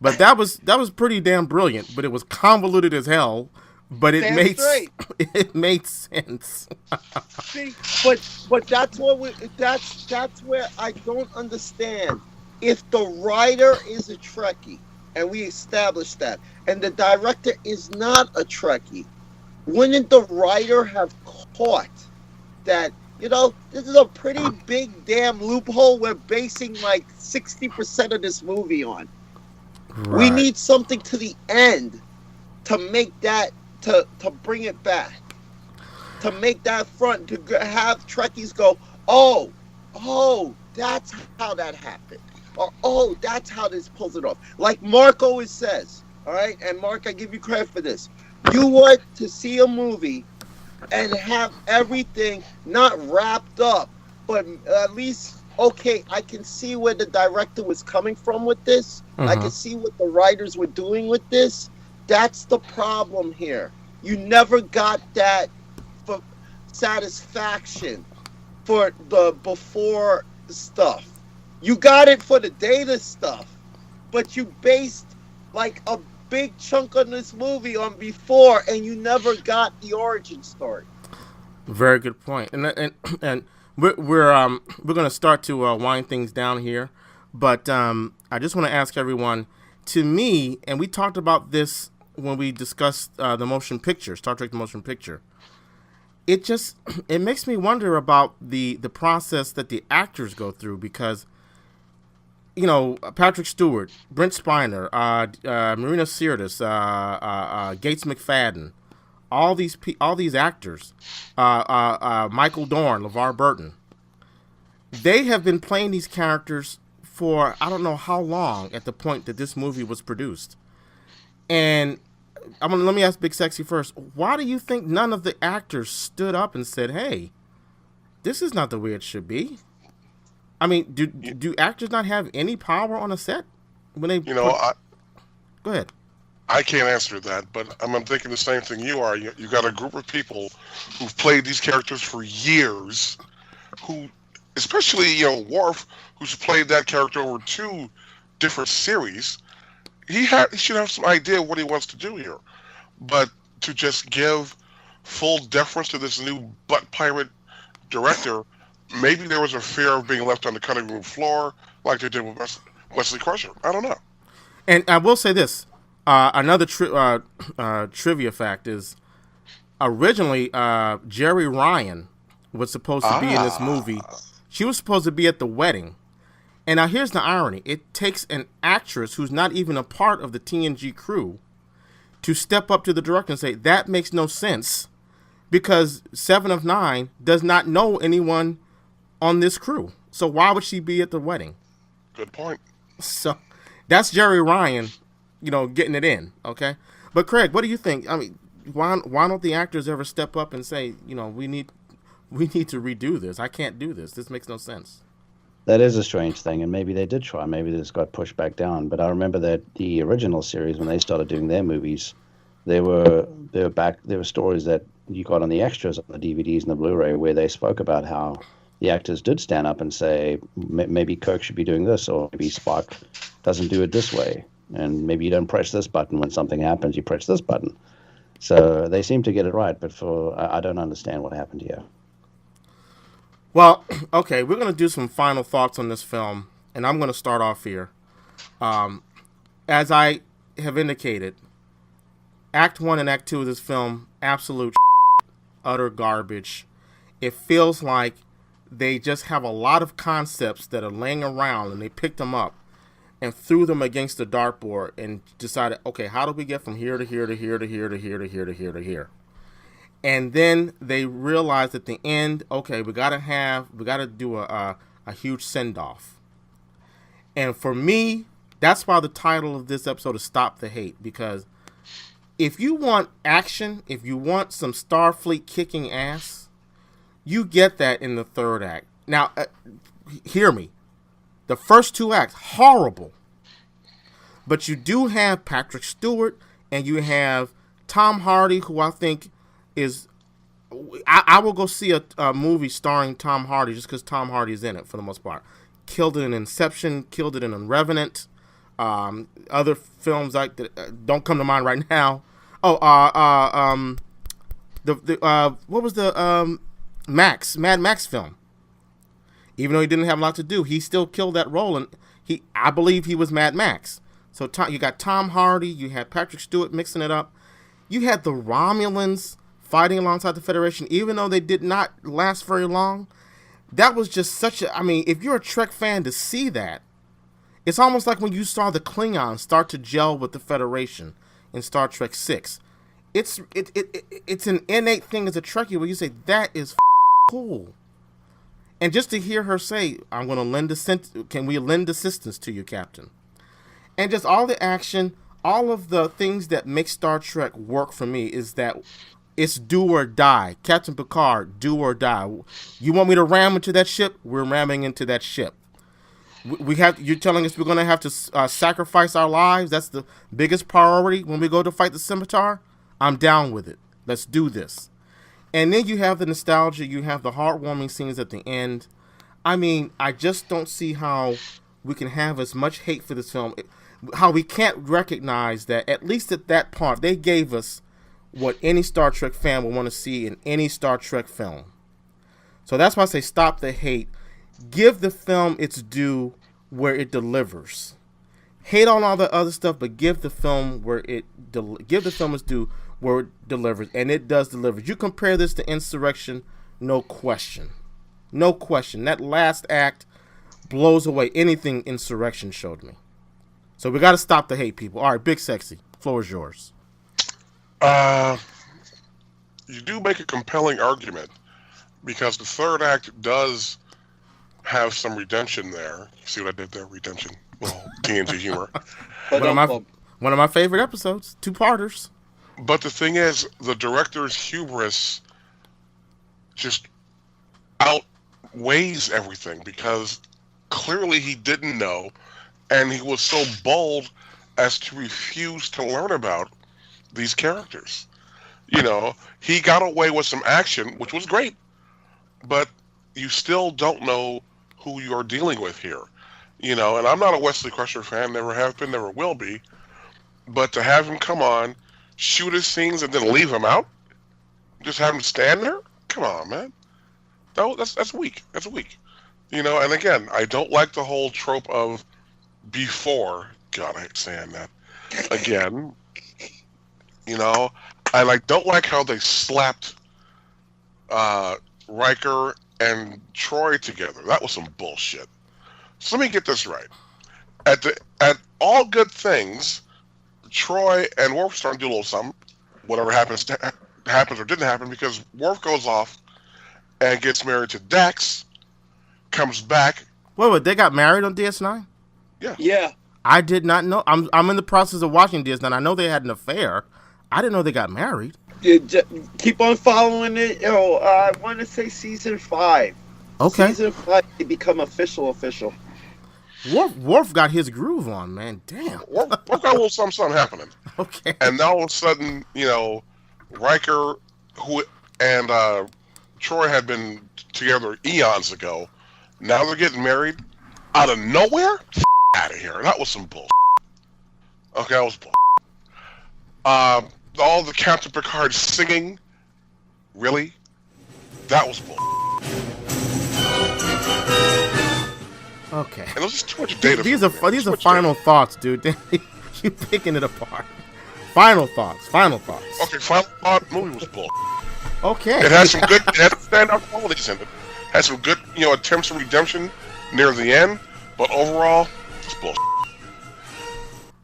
Speaker 2: But that was pretty damn brilliant. But it was convoluted as hell. But it made sense.
Speaker 5: See, but that's that's where I don't understand. If the writer is a Trekkie, and we established that, and the director is not a Trekkie, wouldn't the writer have caught that? This is a pretty big damn loophole we're basing like 60% of this movie on. Right. We need something to the end to make that. To bring it back, to make that front, to have Trekkies go, oh, that's how that happened, or oh, that's how this pulls it off. Like Mark always says, all right, and Mark, I give you credit for this. You want to see a movie and have everything not wrapped up, but at least, okay, I can see where the director was coming from with this. I can see what the writers were doing with this. That's the problem here. You never got that for satisfaction for the before stuff. You got it for the Data stuff, but you based like a big chunk of this movie on before, and you never got the origin story.
Speaker 2: Very good point. And we're going to start to wind things down here, but I just want to ask everyone. To me, and we talked about this when we discussed the motion picture, Star Trek: The Motion Picture. It makes me wonder about the process that the actors go through, because Patrick Stewart, Brent Spiner, Marina Sirtis, Gates McFadden, all these actors, Michael Dorn, LeVar Burton, they have been playing these characters for I don't know how long at the point that this movie was produced. And let me ask Big Sexy first. Why do you think none of the actors stood up and said, hey, this is not the way it should be? I mean, do actors not have any power on a set when they Go ahead.
Speaker 4: I can't answer that, but I'm thinking the same thing you are. You got a group of people who've played these characters for years, who, especially Worf, who's played that character over 2 different series. He should have some idea what he wants to do here, but to just give full deference to this new butt pirate director, maybe there was a fear of being left on the cutting room floor, like they did with Wesley Crusher. I don't know.
Speaker 2: And I will say this: another trivia fact is, originally Jerry Ryan was supposed to be in this movie. She was supposed to be at the wedding. And now here's the irony. It takes an actress who's not even a part of the TNG crew to step up to the director and say, that makes no sense, because 7 of 9 does not know anyone on this crew. So why would she be at the wedding?
Speaker 4: Good point.
Speaker 2: So that's Jerry Ryan, getting it in, okay? But Craig, what do you think? I mean, why don't the actors ever step up and say, we need to redo this. I can't do this. This makes no sense.
Speaker 3: That is a strange thing, and maybe they did try. Maybe this got pushed back down. But I remember that the original series, when they started doing their movies, there were stories that you got on the extras on the DVDs and the Blu-ray where they spoke about how the actors did stand up and say, maybe Kirk should be doing this, or maybe Spock doesn't do it this way, and maybe you don't press this button when something happens, you press this button. So they seem to get it right, but I don't understand what happened here.
Speaker 2: Well, okay, we're going to do some final thoughts on this film, and I'm going to start off here. As I have indicated, Act 1 and Act 2 of this film, absolute utter garbage. It feels like they just have a lot of concepts that are laying around, and they picked them up and threw them against the dartboard and decided, okay, how do we get from here to here to here to here to here to here to here to here? And then they realized at the end, okay, we got to do a huge send-off. And for me, That's why the title of this episode is Stop the Hate, because if you want action, if you want some Starfleet kicking ass, you get that in the third act. Now, hear me. The first 2 acts, horrible. But you do have Patrick Stewart and you have Tom Hardy, who I think is... I will go see a movie starring Tom Hardy just because Tom Hardy is in it for the most part. Killed it in Inception, killed it in Revenant. Other films like that don't come to mind right now. Oh, what was the Mad Max film? Even though he didn't have a lot to do, he still killed that role, and I believe he was Mad Max. So you got Tom Hardy, you had Patrick Stewart mixing it up, you had the Romulans fighting alongside the Federation, even though they did not last very long. That was just such a... I mean, if you're a Trek fan, to see that, it's almost like when you saw the Klingons start to gel with the Federation in Star Trek VI. It's an innate thing as a Trekkie where you say, that is cool. And just to hear her say, I'm going to lend can we lend assistance to you, Captain? And just all the action, all of the things that make Star Trek work for me is that it's do or die. Captain Picard, do or die. You want me to ram into that ship? We're ramming into that ship. You're telling us we're going to have to sacrifice our lives? That's the biggest priority when we go to fight the Scimitar? I'm down with it. Let's do this. And then you have the nostalgia. You have the heartwarming scenes at the end. I mean, I just don't see how we can have as much hate for this film. How we can't recognize that, at least at that part, they gave us what any Star Trek fan would want to see in any Star Trek film. So that's why I say stop the hate. Give the film its due where it delivers. Hate on all the other stuff, but give the film its due where it delivers, and it does deliver. You compare this to Insurrection, no question. No question. That last act blows away anything Insurrection showed me. So we got to stop the hate, people. All right, Big Sexy, floor is yours.
Speaker 4: You do make a compelling argument because the third act does have some redemption there. See what I did there? Redemption. Well, TNG humor.
Speaker 2: One of my favorite episodes. 2-parters.
Speaker 4: But the thing is, the director's hubris just outweighs everything because clearly he didn't know, and he was so bold as to refuse to learn about these characters. You know, he got away with some action, which was great, but you still don't know who you're dealing with here. You know, and I'm not a Wesley Crusher fan, never have been, never will be, but to have him come on, shoot his scenes, and then leave him out, just have him stand there? Come on, man. That's weak. That's weak. You know, and again, I don't like the whole trope of before. God, I hate saying that. Again, you know, I don't like how they slapped Riker and Troy together. That was some bullshit. So let me get this right. At all good things, Troy and Worf start to do a little something. Whatever happens or didn't happen, because Worf goes off and gets married to Dax, comes back.
Speaker 2: Wait, they got married on DS9?
Speaker 4: Yeah.
Speaker 5: Yeah.
Speaker 2: I did not know. I'm in the process of watching DS9. I know they had an affair. I didn't know they got married.
Speaker 5: Keep on following it. I want to say season 5.
Speaker 2: Okay.
Speaker 5: Season 5, they become official.
Speaker 2: Worf got his groove on, man. Damn.
Speaker 4: Worf got a little something happening.
Speaker 2: Okay.
Speaker 4: And now all of a sudden, you know, Riker and Troy had been together eons ago. Now they're getting married out of nowhere? Out of here. That was some bullshit. Okay, that was bullshit. All the Captain Picard singing? Really? That was bullshit.
Speaker 2: Okay.
Speaker 4: And there's just too much data.
Speaker 2: These are final thoughts, dude. You're picking it apart. Final thoughts.
Speaker 4: Okay, final thought. Movie was bull.
Speaker 2: Okay.
Speaker 4: It had some good, standout qualities in it. Had some good, attempts of redemption near the end, but overall, it's bull.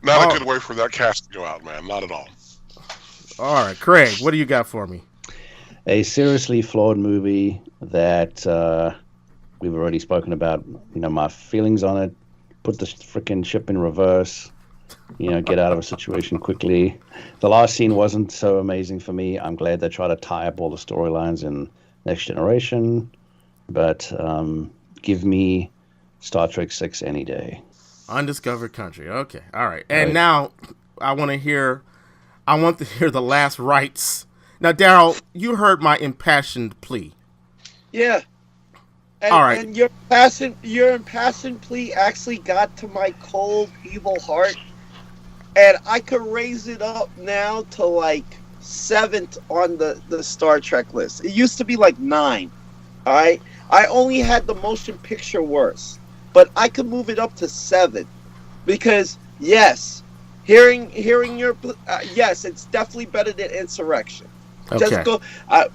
Speaker 4: Not a good way for that cast to go out, man. Not at all.
Speaker 2: All right, Craig, what do you got for me?
Speaker 3: A seriously flawed movie that we've already spoken about, my feelings on it. put the freaking ship in reverse, get out of a situation quickly. The last scene wasn't so amazing for me. I'm glad they try to tie up all the storylines in Next Generation, but give me Star Trek 6 any day.
Speaker 2: Undiscovered Country. Okay. All right. And now I want to hear the last rites. Now, Daryl, you heard my impassioned plea.
Speaker 5: Yeah. And,
Speaker 2: all right.
Speaker 5: And your impassioned plea actually got to my cold, evil heart. And I could raise it up now to like 7th on the Star Trek list. It used to be like 9. All right. I only had the motion picture worst, but I could move it up to 7 because yes, hearing your yes, it's definitely better than Insurrection.
Speaker 2: Okay.
Speaker 5: Just go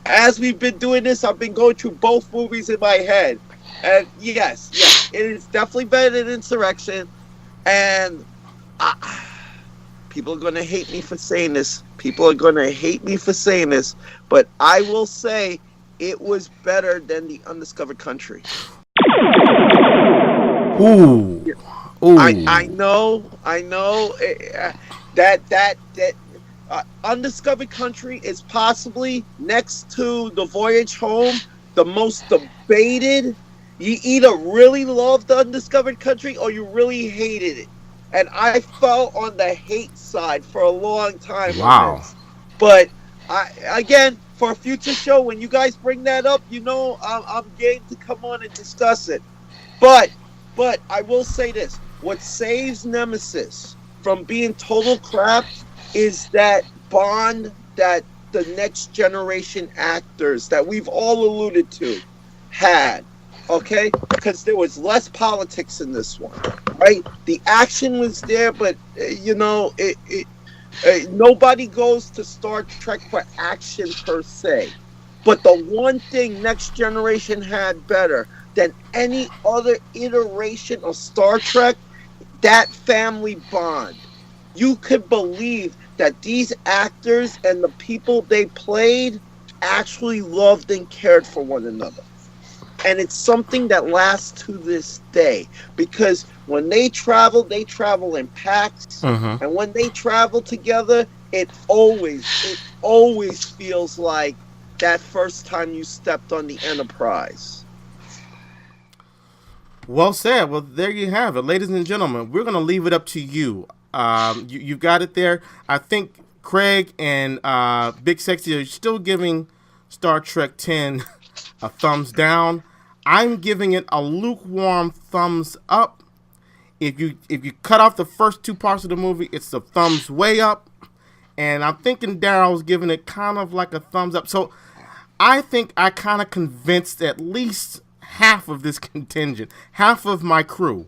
Speaker 5: as we've been doing this. I've been going through both movies in my head, and yes, it is definitely better than Insurrection, and. People are going to hate me for saying this. But I will say it was better than The Undiscovered Country.
Speaker 2: Ooh.
Speaker 5: Yeah.
Speaker 2: Ooh.
Speaker 5: I know that Undiscovered Country is possibly next to The Voyage Home the most debated. You either really love The Undiscovered Country or you really hated it. And I fell on the hate side for a long time.
Speaker 2: Wow.
Speaker 5: But again, for a future show, when you guys bring that up, I'm game to come on and discuss it. But I will say this: what saves Nemesis from being total crap is that bond that the Next Generation actors that we've all alluded to had. Okay, because there was less politics in this one, right? The action was there, but nobody goes to Star Trek for action per se. But the one thing Next Generation had better than any other iteration of Star Trek, that family bond. You could believe that these actors and the people they played actually loved and cared for one another. And it's something that lasts to this day, because when they travel in packs, and when they travel together, it always feels like that first time you stepped on the Enterprise.
Speaker 2: Well said. Well, there you have it, ladies and gentlemen. We're going to leave it up to you. You got it there. I think Craig and Big Sexy are still giving Star Trek 10 a thumbs down. I'm giving it a lukewarm thumbs up. If you cut off the first 2 parts of the movie, it's a thumbs way up. And I'm thinking Daryl's giving it kind of like a thumbs up. So I think I kind of convinced at least half of this contingent, half of my crew,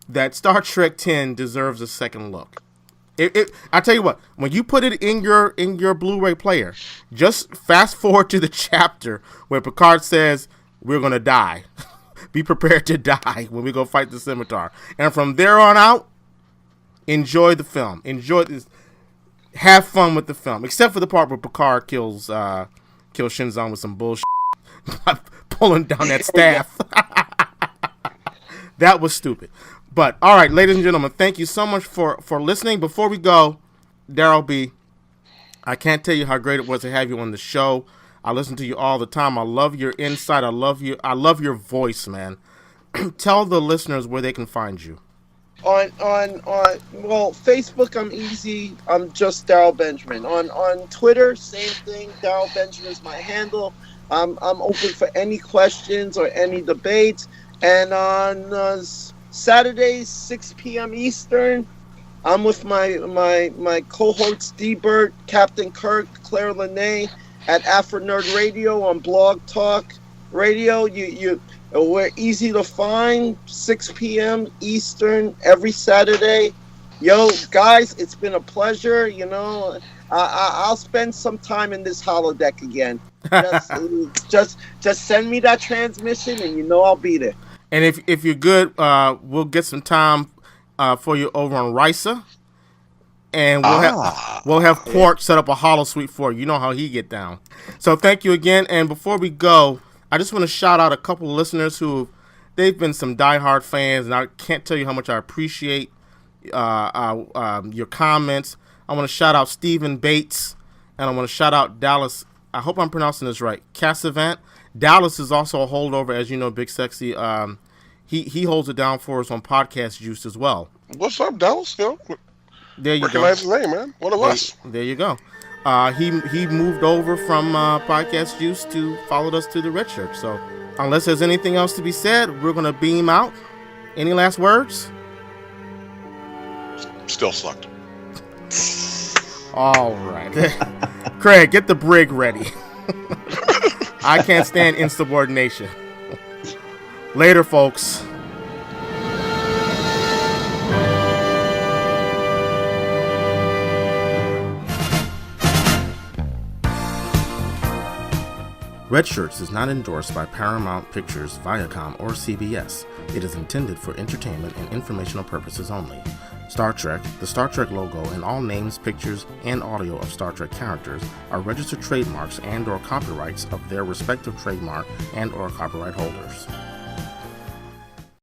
Speaker 2: that Star Trek 10 deserves a second look. I tell you what, when you put it in your Blu-ray player, just fast forward to the chapter where Picard says, "We're going to die. Be prepared to die when we go fight the Scimitar." And from there on out, enjoy the film. Enjoy this. Have fun with the film. Except for the part where Picard kills Shinzon with some bullshit. Pulling down that staff. That was stupid. But, all right, ladies and gentlemen, thank you so much for listening. Before we go, Daryll B, I can't tell you how great it was to have you on the show. I listen to you all the time. I love your insight. I love your voice, man. Tell the listeners where they can find you.
Speaker 5: On Facebook, I'm easy. I'm just Daryll Benjamin. On Twitter, same thing. Daryll Benjamin is my handle. I'm open for any questions or any debates. And on Saturdays, 6 p.m. Eastern, I'm with my cohorts D-Bird, Captain Kirk, Claire Lene at Afronerd Radio on Blog Talk Radio. We're easy to find, 6 p.m. Eastern every Saturday. Yo, guys, it's been a pleasure. I'll spend some time in this holodeck again. Just send me that transmission, and I'll be there.
Speaker 2: And if you're good, we'll get some time for you over on Risa, and we'll have Quark set up a holo suite for you. You know how he get down. So thank you again. And before we go, I just want to shout out a couple of listeners who they've been some diehard fans, and I can't tell you how much I appreciate your comments. I want to shout out Stephen Bates, and I want to shout out Dallas. I hope I'm pronouncing this right. Cassavant. Dallas is also a holdover, as you know, Big Sexy. He holds it down for us on Podcast Juice as well.
Speaker 4: What's up, Dallas? You know,
Speaker 2: there you
Speaker 4: recognize
Speaker 2: go.
Speaker 4: His name, man. One of us.
Speaker 2: There you go. He moved over from Podcast Juice to followed us to the Red Shirt. So unless there's anything else to be said, we're gonna beam out. Any last words?
Speaker 4: Still sucked.
Speaker 2: All right. Craig, get the brig ready. I can't stand insubordination. Later, folks. Red Shirts is not endorsed by Paramount Pictures, Viacom, or CBS. It is intended for entertainment and informational purposes only. Star Trek, the Star Trek logo, and all names, pictures, and audio of Star Trek characters are registered trademarks and/or copyrights of their respective trademark and/or copyright holders.